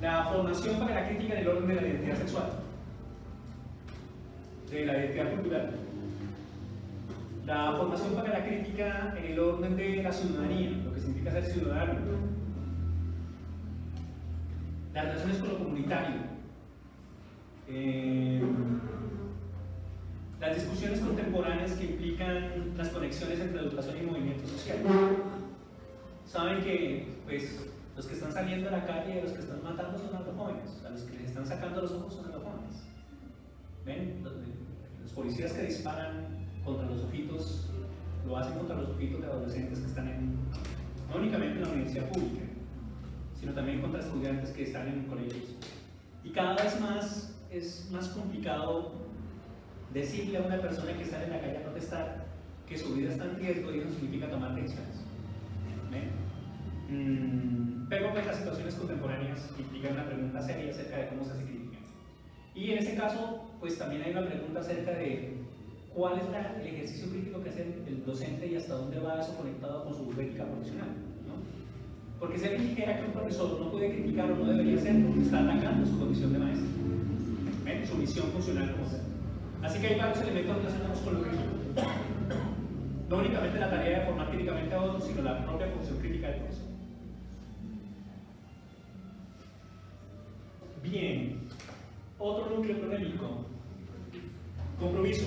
La formación para la crítica en el orden de la identidad sexual, de la identidad cultural. La formación para la crítica en el orden de la ciudadanía, lo que significa ser ciudadano. Las relaciones con lo comunitario. Las discusiones contemporáneas que implican las conexiones entre educación y movimiento social. Saben que pues, los que están saliendo a la calle y los que están matando son a los jóvenes, a los que les están sacando los ojos son a los jóvenes. ¿Ven? Los policías que disparan contra los ojitos lo hacen contra los ojitos de adolescentes que están no únicamente en la universidad pública, sino también contra estudiantes que están en colegios. Y cada vez más es más complicado decirle a una persona que sale en la calle a protestar que su vida está en riesgo y eso significa tomar decisiones. Pero pues las situaciones contemporáneas implican una pregunta seria acerca de cómo se hace crítica. Y en este caso, pues también hay una pregunta acerca de cuál es el ejercicio crítico que hace el docente y hasta dónde va eso conectado con su ética profesional, ¿no? Porque si alguien dijera que un profesor no puede criticar o no debería hacerlo, está atacando su condición de maestro, su misión funcional como tal. Así que hay varios elementos relacionados con lo crítico. No únicamente la tarea de formar críticamente a otros, sino la propia función crítica del profesor. Bien, otro núcleo polémico. Compromiso.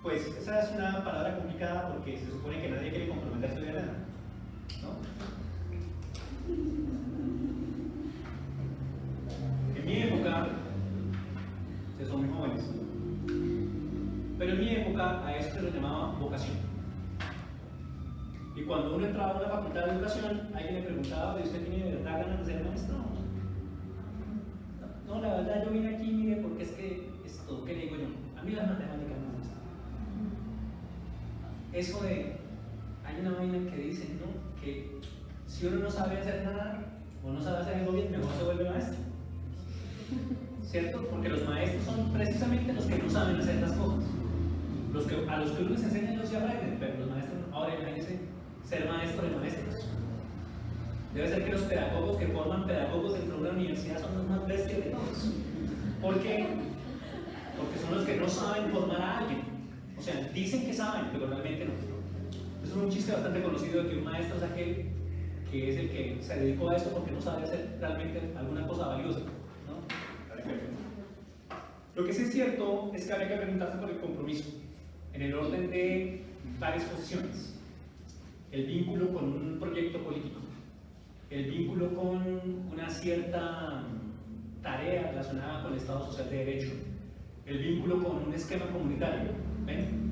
Pues esa es una palabra complicada porque se supone que nadie quiere comprometerse de nada, ¿no? En mi época, ustedes son muy jóvenes, pero en mi época a eso se lo llamaba vocación. Y cuando uno entraba a una facultad de educación, alguien le preguntaba, ¿usted tiene de verdad ganas de ser maestro? No, la verdad yo vine aquí, mire, porque es que esto, ¿qué le digo yo? A mí las matemáticas no me gustan. Eso de, hay una vaina que dice, ¿no? Que si uno no sabe hacer nada, o no sabe hacer algo bien, mejor se vuelve maestro. ¿Cierto? Porque los maestros son precisamente los que no saben hacer las cosas. A los que uno les enseña ellos se aprenden, pero los maestros, ahora imagínense ser maestro de maestros. Debe ser que los pedagogos que forman pedagogos dentro de una universidad son los más bestias de todos. ¿Por qué? Porque son los que no saben formar a alguien. O sea, dicen que saben, pero realmente no. Es un chiste bastante conocido de que un maestro es aquel que es el que se dedicó a eso porque no sabe hacer realmente alguna cosa valiosa, ¿no? Lo que sí es cierto es que habría que preguntarse por el compromiso, en el orden de varias posiciones. El vínculo con un proyecto político, el vínculo con una cierta tarea relacionada con el Estado Social de Derecho, el vínculo con un esquema comunitario. ¿Ven?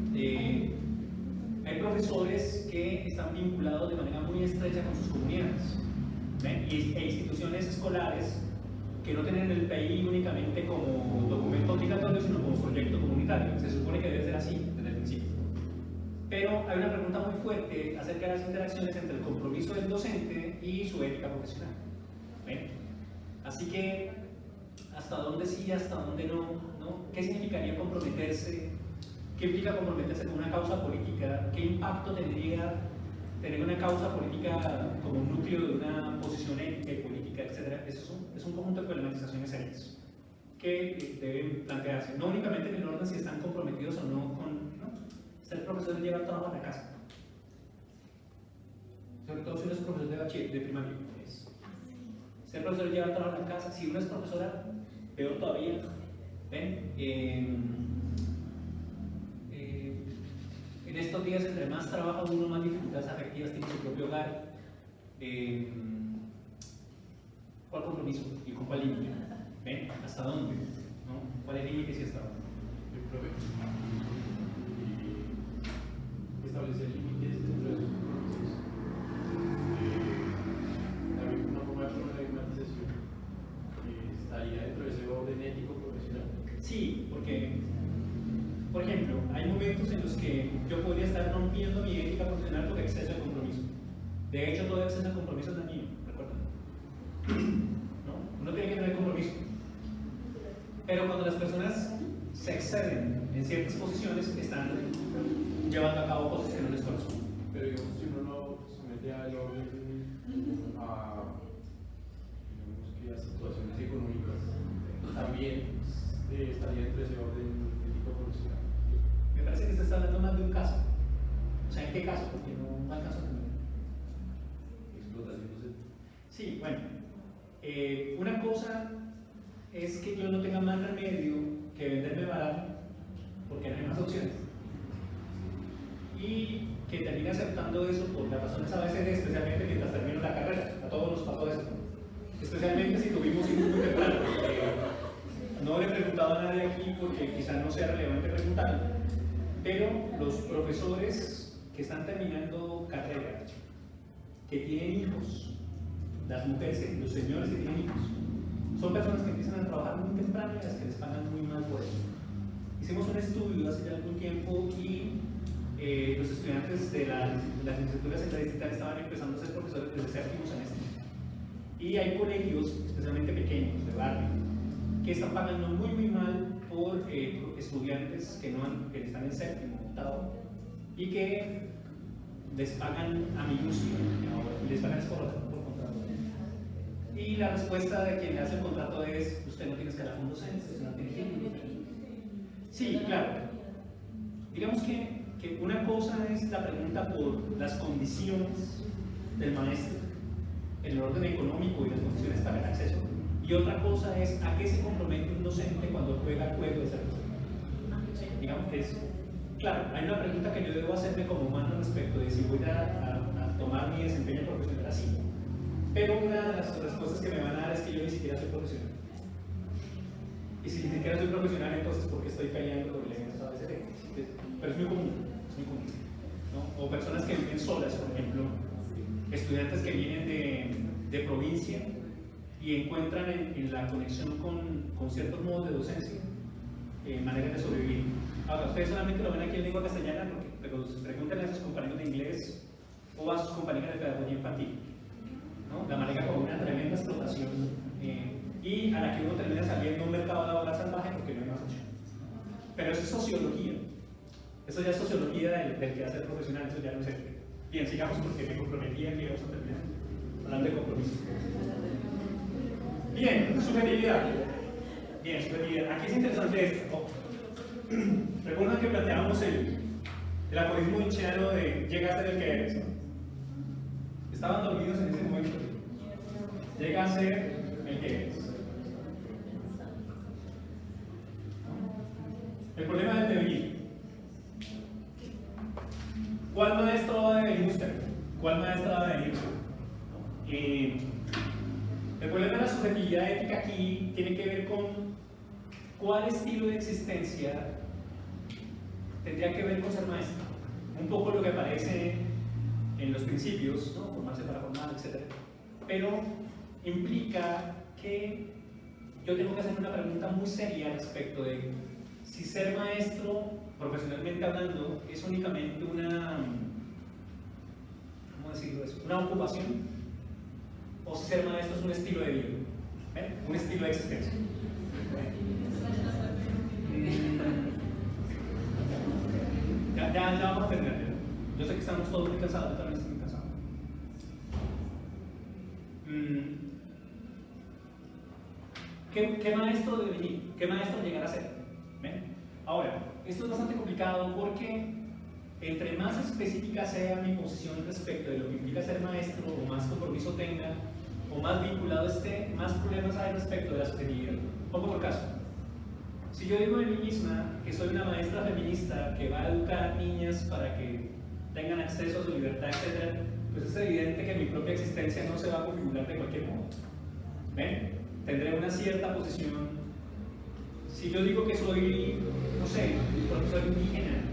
Hay profesores que están vinculados de manera muy estrecha con sus comunidades. ¿Ven? E instituciones escolares que no tienen el PI únicamente como documento obligatorio, sino como proyecto comunitario. Se supone que debe ser así desde el principio. Pero hay una pregunta muy fuerte acerca de las interacciones entre el compromiso del docente y su ética profesional. ¿Ven? Así que, ¿hasta dónde sí, hasta dónde no? ¿Qué significaría comprometerse? ¿Qué implica comprometerse con una causa política? ¿Qué impacto tendría tener una causa política como un núcleo de una posición ética y política, etcétera? Eso es un conjunto de problematizaciones serias que deben plantearse, no únicamente en el orden si están comprometidos o no con ser profesor lleva el trabajo a la casa, sobre todo si uno es profesor de bachiller, de primaria. Ser profesor lleva el trabajo a la casa. Si uno es profesora, peor todavía. ¿Ven? En estos días, entre más trabaja uno, más dificultades afectivas tiene su propio hogar. ¿Cuál compromiso y con cuál límite? ¿Ven? ¿Hasta dónde? ¿No? ¿Cuál es el límite y hasta dónde? Y establecer límites dentro de sus compromisos. También una forma de problematización estaría dentro de ese orden ético profesional. Sí, porque, por ejemplo, hay momentos en los que yo podría estar rompiendo mi ética profesional por exceso de compromiso. De hecho, todo exceso de compromiso es dañino, ¿recuerdan? ¿No? Uno tiene que tener compromiso. Pero cuando las personas se exceden en ciertas posiciones, están llevando a cabo cosas que no les corresponden. Pero digamos, si uno no somete al orden a, digamos que a situaciones económicas, también estaría dentro de ese orden ético profesional. Me parece que usted está hablando más de un caso. O sea, ¿en qué caso? Porque no hay caso también. Explotación docente. Sí, bueno. Una cosa es que yo no tenga más remedio que venderme barato, porque no hay más opciones. Y que termine aceptando eso por las razones a veces, especialmente mientras termino la carrera. A todos nos pasó eso. Especialmente si tuvimos hijos muy temprano. No le he preguntado a nadie aquí porque quizá no sea relevante preguntarlo, pero los profesores que están terminando carrera, que tienen hijos, las mujeres, los señores que tienen hijos, son personas que empiezan a trabajar muy temprano y a las que les pagan muy mal por eso. Hicimos un estudio hace ya algún tiempo y los estudiantes de las licenciaturas en la distrital estaban empezando a ser profesores desde séptimo semestre. Y hay colegios, especialmente pequeños, de barrio, que están pagando muy mal por estudiantes que están en séptimo, octavo, y que les pagan a minúscula, y les pagan por contrato. Y la respuesta de quien le hace el contrato es: usted no tiene escalafón un docente, usted no tiene título. Sí, claro. Digamos que una cosa es la pregunta por las condiciones del maestro, el orden económico y las condiciones para el acceso. Y otra cosa es a qué se compromete un docente cuando juega el juego de ser docente. Digamos que es, claro, hay una pregunta que yo debo hacerme como humano respecto de si voy a tomar mi desempeño profesional así. Pero una de las respuestas que me van a dar es que yo ni siquiera soy profesional. Y si ni siquiera soy profesional, entonces ¿por qué estoy peleando por elementos ABCD? Pero es muy común, ¿no? O personas que viven solas, por ejemplo, estudiantes que vienen de provincia y encuentran en la conexión con ciertos modos de docencia maneras de sobrevivir. Ahora, ustedes solamente lo ven aquí en lengua castellana, pero pregúntenle a sus compañeros de inglés o a sus compañeros de pedagogía infantil, ¿no? La maneja con una tremenda explotación y a la que uno termina saliendo a un mercado laboral salvaje porque no hay más opción. Pero eso es sociología. Eso ya es sociología del quehacer profesional, eso ya no sé. Bien, sigamos porque me comprometía que íbamos a terminar hablando de compromiso. Bien, subjetividad. Bien, subjetividad. Aquí es interesante esto. Recuerdan que planteábamos el aforismo hinchiano de llega a ser el que eres, ¿no? Estaban dormidos en ese momento. Llega a ser el que eres. El problema del devenir. ¿Cuál maestro va a devenir usted? ¿Cuál maestra va a devenir usted? El problema de la subjetividad ética aquí tiene que ver con cuál estilo de existencia tendría que ver con ser maestro. Un poco lo que aparece en los principios, ¿no? Formarse para formar, etc. Pero implica que yo tengo que hacer una pregunta muy seria respecto de si ser maestro, profesionalmente hablando, es únicamente una, ¿cómo decirlo eso? Una ocupación, o si ser maestro es un estilo de vida, un estilo de existencia. Ya vamos a terminar. Yo sé que estamos todos muy cansados, yo también estoy muy cansado. ¿Qué maestro debe venir? ¿Qué maestro llegar a ser? ¿Ven? Ahora, esto es bastante complicado porque entre más específica sea mi posición respecto de lo que implica ser maestro, o más compromiso tenga, o más vinculado esté, más problemas hay respecto de la subjetividad. Pongo por caso. Si yo digo de mí misma que soy una maestra feminista que va a educar niñas para que tengan acceso a su libertad, etc., pues es evidente que mi propia existencia no se va a configurar de cualquier modo. ¿Ven? Tendré una cierta posición. Si yo digo que soy, no sé, profesor indígena,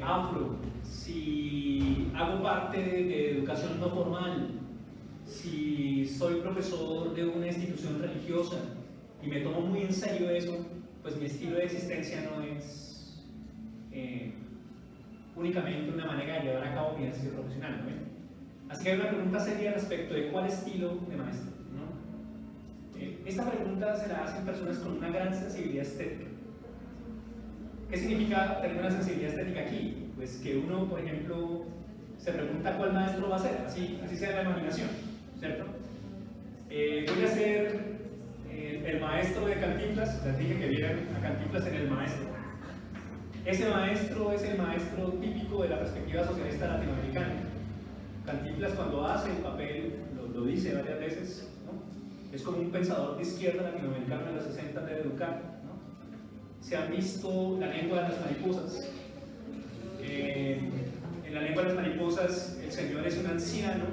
afro, si hago parte de educación no formal, si soy profesor de una institución religiosa y me tomo muy en serio eso, pues mi estilo de existencia no es únicamente una manera de llevar a cabo mi ejercicio profesional, ¿no? Así que hay una pregunta seria respecto de cuál estilo de maestro, ¿no? Esta pregunta se la hacen personas con una gran sensibilidad estética. ¿Qué significa tener una sensibilidad estética aquí? Pues que uno, por ejemplo, se pregunta cuál maestro va a ser, así sea la imaginación, ¿cierto? Voy a ser el maestro de Cantinflas, les dije que vieran a Cantinflas en El Maestro. Ese maestro es el maestro típico de la perspectiva socialista latinoamericana. Cantinflas, cuando hace el papel, lo dice varias veces, ¿no? Es como un pensador de izquierda latinoamericano de los 60 de educar, ¿no? Se han visto La lengua de las mariposas. En La lengua de las mariposas el señor es un anciano,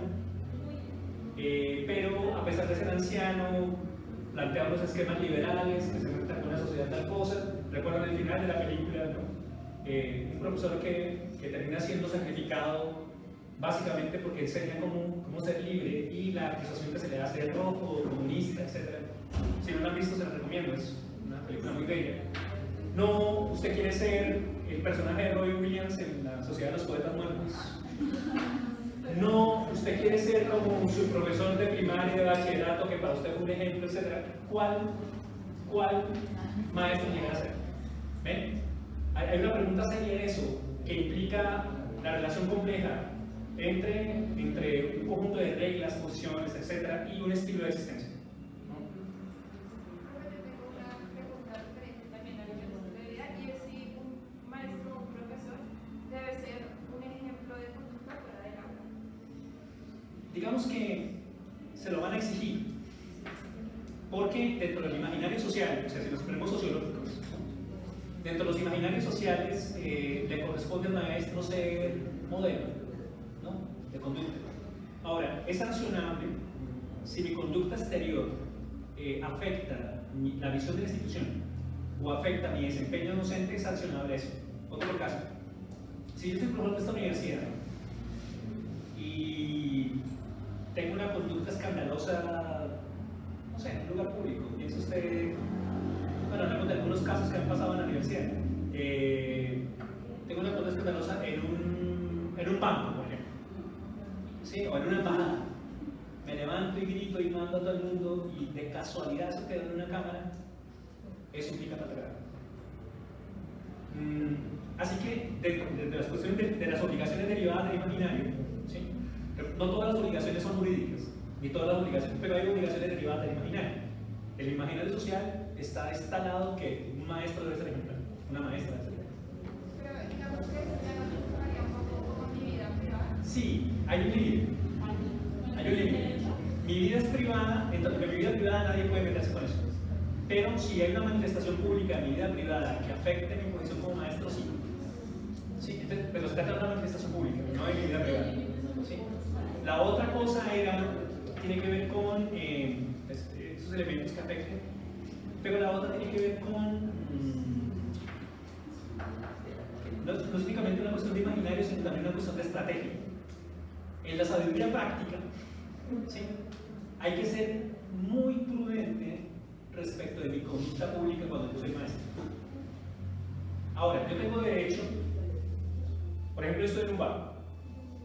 pero a pesar de ser anciano plantea unos esquemas liberales que se meten con una sociedad tal cosa. Recuerdan el final de la película, ¿no? Un profesor que termina siendo sacrificado básicamente porque enseña cómo ser libre, y la acusación que se le hace de rojo, comunista, etc. Si no lo han visto, se lo recomiendo, es una película muy bella. No, usted quiere ser el personaje de Roy Williams en La Sociedad de los Poetas Muertos. No, usted quiere ser como su profesor de primaria y de bachillerato, que para usted fue un ejemplo, etc. ¿Cuál maestro llega a ser? ¿Ven? Hay una pregunta seria en eso, que implica la relación compleja entre un conjunto de reglas, posiciones, etc., y un estilo de existencia. Yo tengo una pregunta diferente también a lo que usted diría, y es si un maestro o un profesor debe ser un ejemplo de conducta fuera del aula. Digamos que se lo van a exigir, porque dentro del imaginario social, o sea, si nos ponemos sociológicos, dentro de los imaginarios sociales le corresponde al maestro ser modelo, ¿no?, de conducta. Ahora, es sancionable si mi conducta exterior afecta la visión de la institución o afecta mi desempeño docente, es sancionable eso. Otro caso, si yo soy profesor de esta universidad y tengo una conducta escandalosa, no sé, en un lugar público, piensa usted, bueno, hablamos de algunos casos que han pasado en la universidad. Tengo una conducta escandalosa en un banco, por ejemplo, ¿sí? O en una embajada. Me levanto y grito y mando a todo el mundo, y de casualidad eso quedó en una cámara, eso implica patriarcado. Así que, de las cuestiones de las obligaciones derivadas del imaginario, ¿sí?, no todas las obligaciones son jurídicas, ni todas las obligaciones, pero hay obligaciones derivadas del imaginario. El imaginario social está instalado que un maestro debe ser ejemplar, una maestra debe ser ejemplar. Pero digamos que eso ya nos tocaría un poco como mi vida privada. Sí, hay un límite. Hay un límite. Mi vida es privada, entonces en mi vida privada nadie puede meterse con eso. Pero si hay una manifestación pública en mi vida privada que afecte mi posición como maestro, sí. Sí, entonces, pero se trata de una manifestación pública, no de mi vida privada. ¿Sí? La otra cosa tiene que ver con esos elementos que afecten, pero la otra tiene que ver con no es únicamente una cuestión de imaginario, sino también una cuestión de estrategia. En la sabiduría práctica, ¿sí?, hay que ser muy prudente respecto de mi conducta pública cuando yo soy maestro. Ahora, yo tengo derecho, por ejemplo, yo estoy en un bar,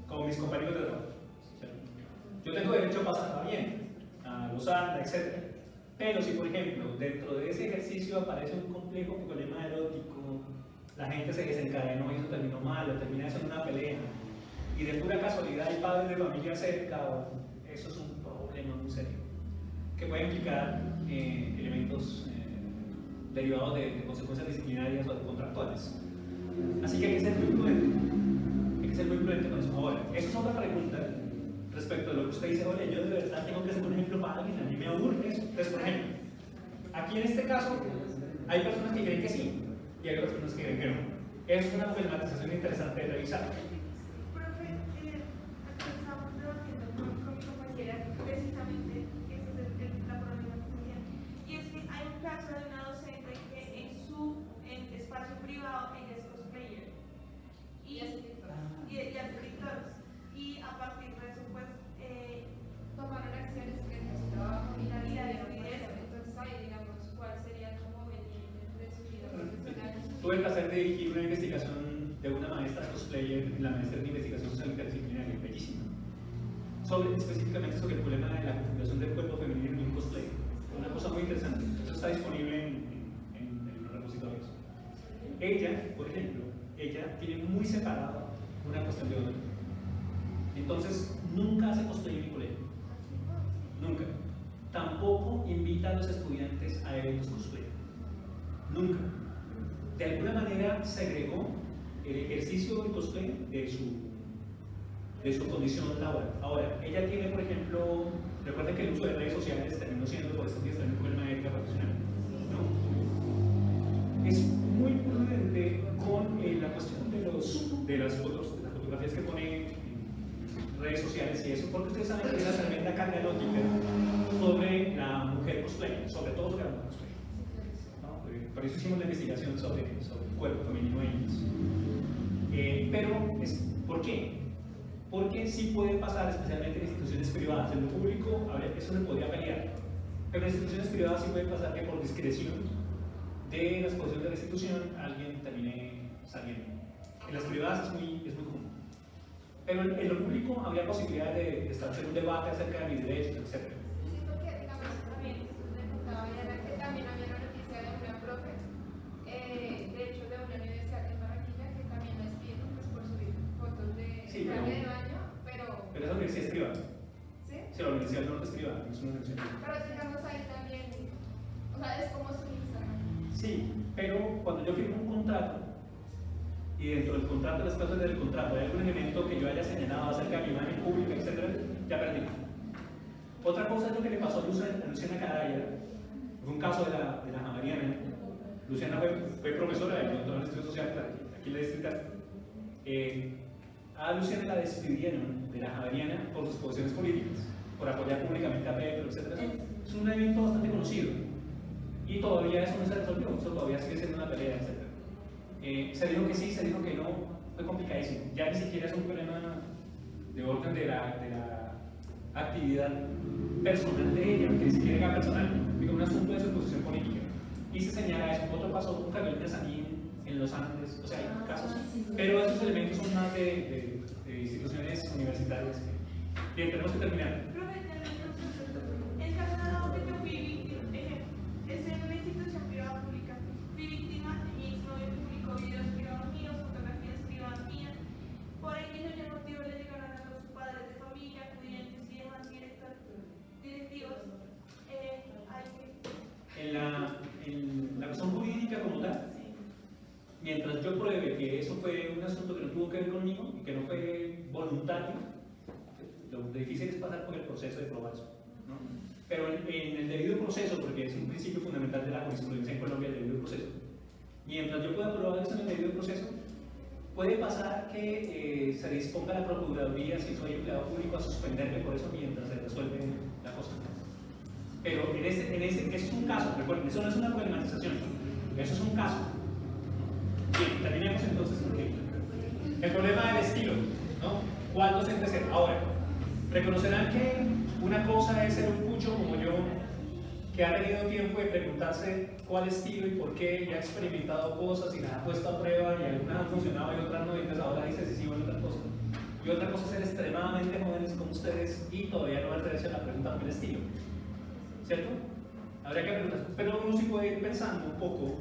como mis compañeros de trabajo. Yo tengo derecho a pasarla bien, a gozarla, etc. Pero si, por ejemplo, dentro de ese ejercicio aparece un complejo problema erótico, la gente se desencadenó y eso terminó mal, o termina eso en una pelea, y de pura casualidad hay padres de familia cerca, eso es un problema muy serio, que puede implicar elementos derivados de consecuencias disciplinarias o contractuales. Así que hay que ser muy prudente. Hay que ser muy prudente con eso. Ahora, eso es otra pregunta respecto de lo que usted dice. Oye, yo de verdad tengo que ser un ejemplo para alguien, a mí me aburre eso. Entonces, por ejemplo, aquí en este caso, Hay personas que creen que sí y hay otras personas que creen que no. Es una problematización interesante de revisar. Profe, estamos debatiendo con mi compañera precisamente, esa es la problematización. Y es que hay un caso de una docente que en su espacio privado ella es cosplayer y escritora. Y a partir de eso, pues, tomaron acciones que necesitaban finalidad y eso. Entonces ahí, digamos, ¿cuál sería como el límite entre su vida profesional? Tuve el placer de dirigir una investigación de una maestra cosplayer, la maestra de investigación social interdisciplinaria, bellísima, específicamente sobre el problema de la configuración del cuerpo femenino en un cosplay. Una cosa muy interesante. Eso está disponible en los repositorios. Ella, por ejemplo, tiene muy separada una cuestión de honor. Entonces, nunca hace cosplay en mi colegio. Nunca. Tampoco invita a los estudiantes a eventos cosplay. Nunca. De alguna manera segregó el ejercicio del cosplay de su condición laboral. Ahora, ella tiene, por ejemplo, recuerden que el uso de redes sociales terminó siendo por estos días también un problema de ética profesional, ¿no? Es muy prudente con la cuestión de las fotografías que pone redes sociales y eso, porque ustedes saben que hay una tremenda carga lógica sobre la mujer cosplay, sobre todo sobre la mujer cosplay. ¿No? Por eso hicimos la investigación sobre el cuerpo femenino en ellos. ¿Por qué? Porque sí puede pasar, especialmente en instituciones privadas. En lo público, a ver, eso se podría pelear. Pero en instituciones privadas sí puede pasar que por discreción de las posiciones de la institución alguien termine saliendo. En las privadas es muy común. Pero en lo público habría posibilidad de establecer un debate acerca de mis derechos, etc. Sí, porque digamos también, le contaba Diana que también había una noticia de una profe, de hecho de una universidad en Barranquilla, que también la despidieron pues, por subir fotos de traje de baño, pero esa universidad es privada. ¿sí? Sí, la Universidad del Norte es privada, no es una universidad privada. Pero digamos ahí también, o sea, es como su Instagram. Sí, pero cuando yo firmo un contrato, y dentro del contrato, las cláusulas del contrato, hay algún elemento que yo haya señalado acerca de mi imagen pública, etc., ya perdí. Otra cosa es lo que le pasó a Luciana Caraya, fue un caso de la Javeriana. Luciana fue profesora del doctorado en estudios sociales aquí en la distrital. A Luciana la despidieron de la Javeriana por sus posiciones políticas, por apoyar públicamente a Petro, etc. Es un evento bastante conocido y todavía eso no se resolvió, eso todavía sigue siendo una pelea, etc. Se dijo que sí, se dijo que no, fue complicadísimo. Ya ni siquiera es un problema de orden de la actividad personal de ella, que ni siquiera era personal, sino un asunto de su posición política. Y se señala eso. Otro pasó con Carolina Sanín en los Andes, o sea, hay casos. Pero esos elementos son más de instituciones universitarias. Bien, tenemos que terminar. El caso de que yo fui víctima, es en una institución privada pública. Fui víctima de mi exnovio que publicó videos privados míos, fotografías privadas mías. Por X o Y motivo le llegaron a los padres de familia, estudiantes y demás directivos. En la cuestión jurídica como tal, mientras yo pruebe que eso fue un asunto que no tuvo que ver conmigo y que no fue voluntario, lo difícil es pasar por el proceso de probar eso, ¿no? Pero en el debido proceso, porque es un principio fundamental de la jurisprudencia en Colombia, el debido proceso, mientras yo pueda probar eso en el debido proceso, puede pasar que se disponga la Procuraduría, si soy empleado público, a suspenderme por eso mientras se resuelve la cosa. Pero eso es un caso, recuerden, eso no es una problematización, eso es un caso. Bien, terminemos entonces el problema del estilo, ¿no? ¿Cuál docente ser? Ahora, reconocerán que una cosa es ser un cucho como yo, que ha tenido tiempo de preguntarse cuál estilo y por qué, y ha experimentado cosas y las ha puesto a prueba, y algunas han funcionado y otras no, y entonces ahora dice sí, bueno, otra cosa. Y otra cosa es ser extremadamente jóvenes como ustedes y todavía no atreverse a la pregunta del estilo. ¿Cierto? Habría que preguntar, pero uno sí puede ir pensando un poco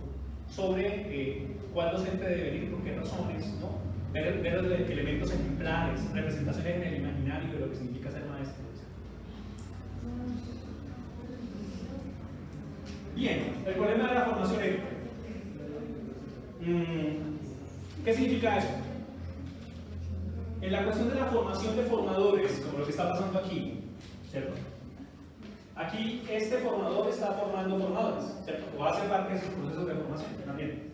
sobre cuál docente debe ir, por qué razones, ¿no? Ver los elementos ejemplares, representaciones en el imaginario de lo que significa ser maestro. Bien, el problema de la formación ética. ¿Qué significa eso? En la cuestión de la formación de formadores, como lo que está pasando aquí, ¿cierto? Aquí este formador está formando formadores, ¿cierto? O hace parte de sus procesos de formación también.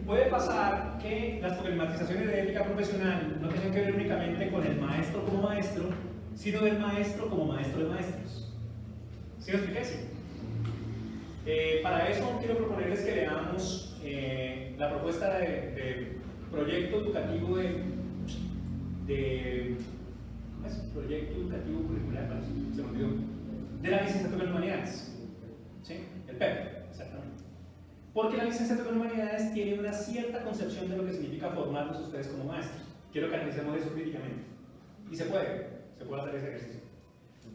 Puede pasar que las problematizaciones de ética profesional no tengan que ver únicamente con el maestro como maestro, sino del maestro como maestro de maestros. ¿Sí lo expliqué? Sí. Para eso quiero proponerles que veamos la propuesta de proyecto educativo ¿cómo es? Proyecto educativo curricular, se me olvidó, de la licenciatura en Humanidades. ¿Sí? El PEP, exactamente. Porque la licenciatura en Humanidades tiene una cierta concepción de lo que significa formarlos ustedes como maestros. Quiero que analicemos eso críticamente. Y se puede hacer ese ejercicio.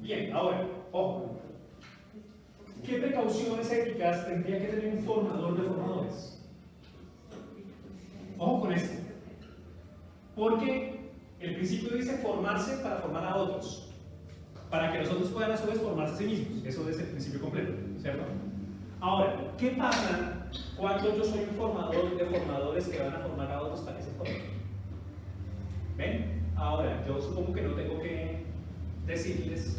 Bien, ahora, ojo. ¿Qué precauciones éticas tendría que tener un formador de formadores? Ojo con esto. Porque el principio dice formarse para formar a otros, para que los otros puedan a su vez formarse a sí mismos. Eso es el principio completo, ¿cierto? Ahora, ¿qué pasa cuando yo soy un formador de formadores que van a formar a otros para que se formen? ¿Ven? Ahora, yo supongo que no tengo que decirles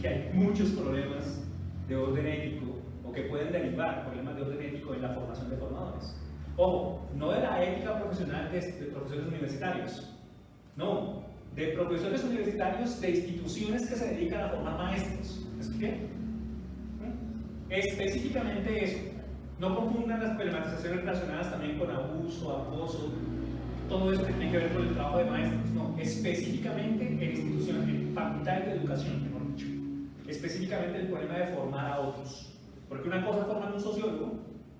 que hay muchos problemas de orden ético o que pueden derivar problemas de orden ético en la formación de formadores. Ojo, no de la ética profesional de profesores universitarios, no, de profesores universitarios de instituciones que se dedican a formar maestros. ¿Me expliqué? Específicamente eso. No confundan las problematizaciones relacionadas también con abuso, acoso, todo eso que tiene que ver con el trabajo de maestros. No, específicamente en instituciones, en facultades de educación, mejor dicho. Específicamente el problema de formar a otros. Porque una cosa es formar un sociólogo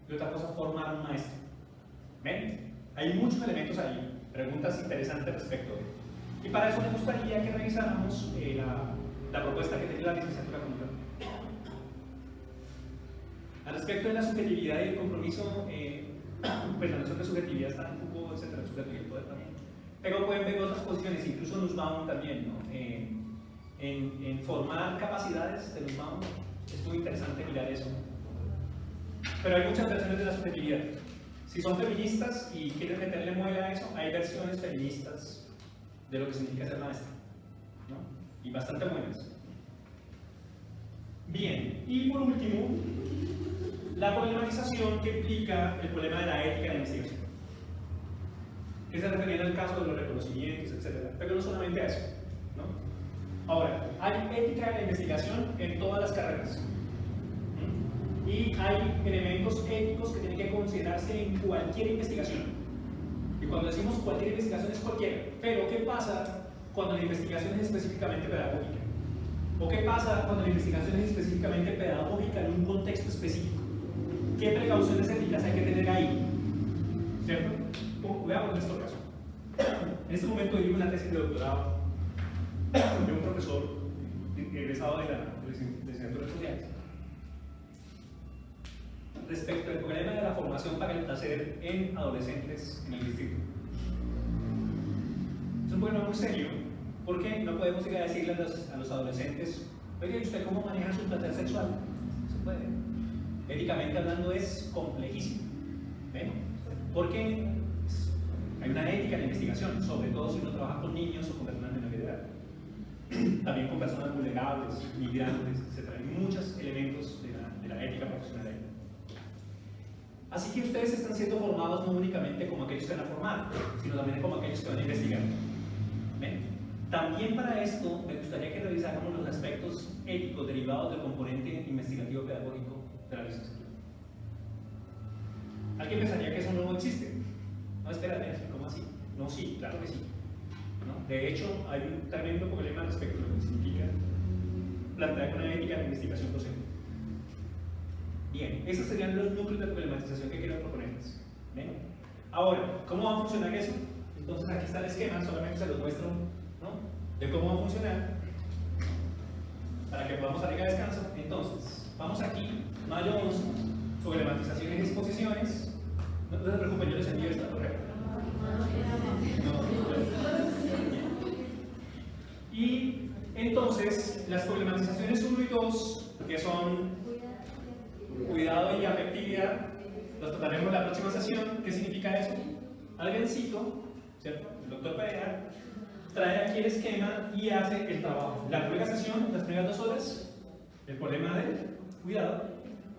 y otra cosa es formar un maestro. ¿Ven? Hay muchos elementos ahí, preguntas interesantes respecto de ello. Y para eso me gustaría que revisáramos la propuesta que tiene la licenciatura como tal. Al respecto de la subjetividad y el compromiso, pues la noción de subjetividad está en Foucault, etcétera, subjetividad y poder también. Pero pueden ver otras posiciones, incluso Nussbaum también, ¿no? En formar capacidades de Nussbaum, es muy interesante mirar eso. Pero hay muchas versiones de la subjetividad. Si son feministas y quieren meterle muela a eso, hay versiones feministas de lo que significa ser maestra, ¿no? Y bastante buenas. Bien, y por último, la problematización que implica el problema de la ética de la investigación, que se refiere al caso de los reconocimientos, etc. Pero no solamente a eso, ¿no? Ahora, hay ética de la investigación en todas las carreras. Y hay elementos éticos que tienen que considerarse en cualquier investigación. Y cuando decimos cualquier investigación es cualquiera. Pero, ¿qué pasa cuando la investigación es específicamente pedagógica? ¿O qué pasa cuando la investigación es específicamente pedagógica en un contexto específico? ¿Qué precauciones éticas hay que tener ahí? ¿Cierto? Veamos nuestro caso. En este momento dirijo una tesis de doctorado de un profesor egresado de la licenciatura de sociales respecto al problema de la formación para el placer en adolescentes en el distrito. Es un problema muy serio porque no podemos ir a decirle a los adolescentes: oye, ¿y usted cómo maneja su placer sexual? No se puede. Éticamente hablando es complejísimo. ¿Ven? Porque hay una ética en la investigación, sobre todo si uno trabaja con niños o con personas menores de edad. También con personas vulnerables, migrantes, etc. Hay muchos elementos de la ética profesional ahí. Así que ustedes están siendo formados no únicamente como aquellos que van a formar, sino también como aquellos que van a investigar. ¿Ven? También para esto me gustaría que revisáramos los aspectos éticos derivados del componente investigativo pedagógico de la licenciatura. Alguien pensaría que eso no existe. No, espérate, ¿cómo así? No, sí, claro que sí. ¿No? De hecho, hay un tremendo problema respecto a lo que significa plantear una ética de investigación docente. Bien, esos serían los núcleos de problematización que quiero proponerles. ¿Ven? Ahora, ¿cómo va a funcionar eso? Entonces aquí está el esquema, solamente se los muestro, ¿no? De cómo va a funcionar para que podamos salir a descanso. Entonces, vamos aquí, mayo 11, problematizaciones y exposiciones. No se preocupen, yo les envío esta correcta. Y entonces, las problematizaciones 1 y 2, que son cuidado y afectividad, los trataremos en la próxima sesión. ¿Qué significa eso? Alguiencito, ¿cierto? El doctor Pereira trae aquí el esquema y hace el trabajo. La primera sesión, las primeras 2 horas, el problema del cuidado,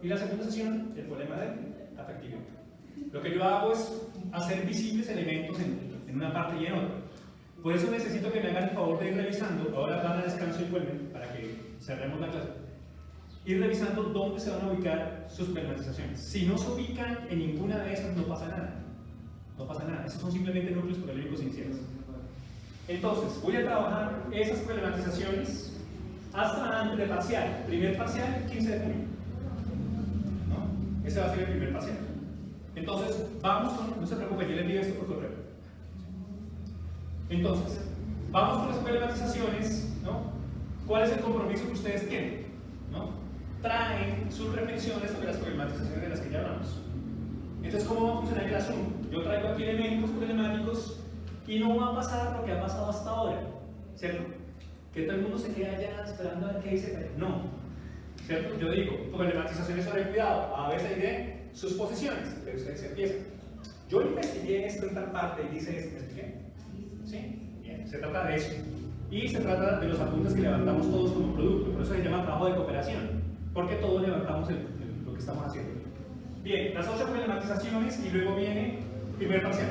y la segunda sesión, el problema del afectividad. Lo que yo hago es hacer visibles elementos en una parte y en otra. Por eso necesito que me hagan el favor de ir revisando, ahora van a descanso y vuelven para que cerremos la clase, ir revisando dónde se van a ubicar sus problematizaciones. Si no se ubican en ninguna de esas, no pasa nada. No pasa nada, esos son simplemente núcleos problemáticos iniciales. Entonces, voy a trabajar esas problematizaciones hasta antes de parcial. Primer parcial, 15 de junio. ¿No? Ese va a ser el primer parcial. Entonces, vamos con, no se preocupen, yo le envío esto por correo. Entonces, vamos con las problematizaciones, ¿no? ¿Cuál es el compromiso que ustedes tienen? ¿No? Traen sus reflexiones sobre las problematizaciones de las que ya hablamos. Entonces, ¿cómo va a funcionar el asunto? Yo traigo aquí elementos problemáticos y no va a pasar lo que ha pasado hasta ahora, ¿cierto? Que todo el mundo se queda allá esperando a ver qué dice. No, ¿cierto? Yo digo, problematizaciones sobre el cuidado, A, B, C y D, sus posiciones. Pero ustedes empiezan. Yo investigué esto en tal parte y dice esto, ¿me expliqué? ¿Sí? Bien, se trata de eso. Y se trata de los apuntes que levantamos todos como producto, por eso se llama trabajo de cooperación, porque todos levantamos lo que estamos haciendo. Bien, las 8 problematizaciones y luego viene primer parcial.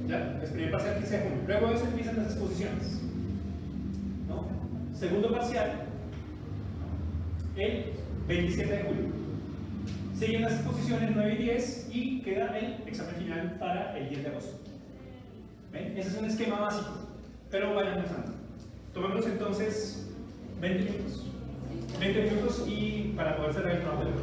¿Ya? Es primer parcial 15 de junio. Luego de eso empiezan las exposiciones. ¿No? Segundo parcial, el 27 de julio. Siguen las exposiciones 9 y 10 y queda el examen final para el 10 de agosto. ¿Ven? Ese es un esquema básico, pero vayan pensando. Tomemos entonces 20 minutos. 20 minutos y para poder cerrar el trabajo de hoy.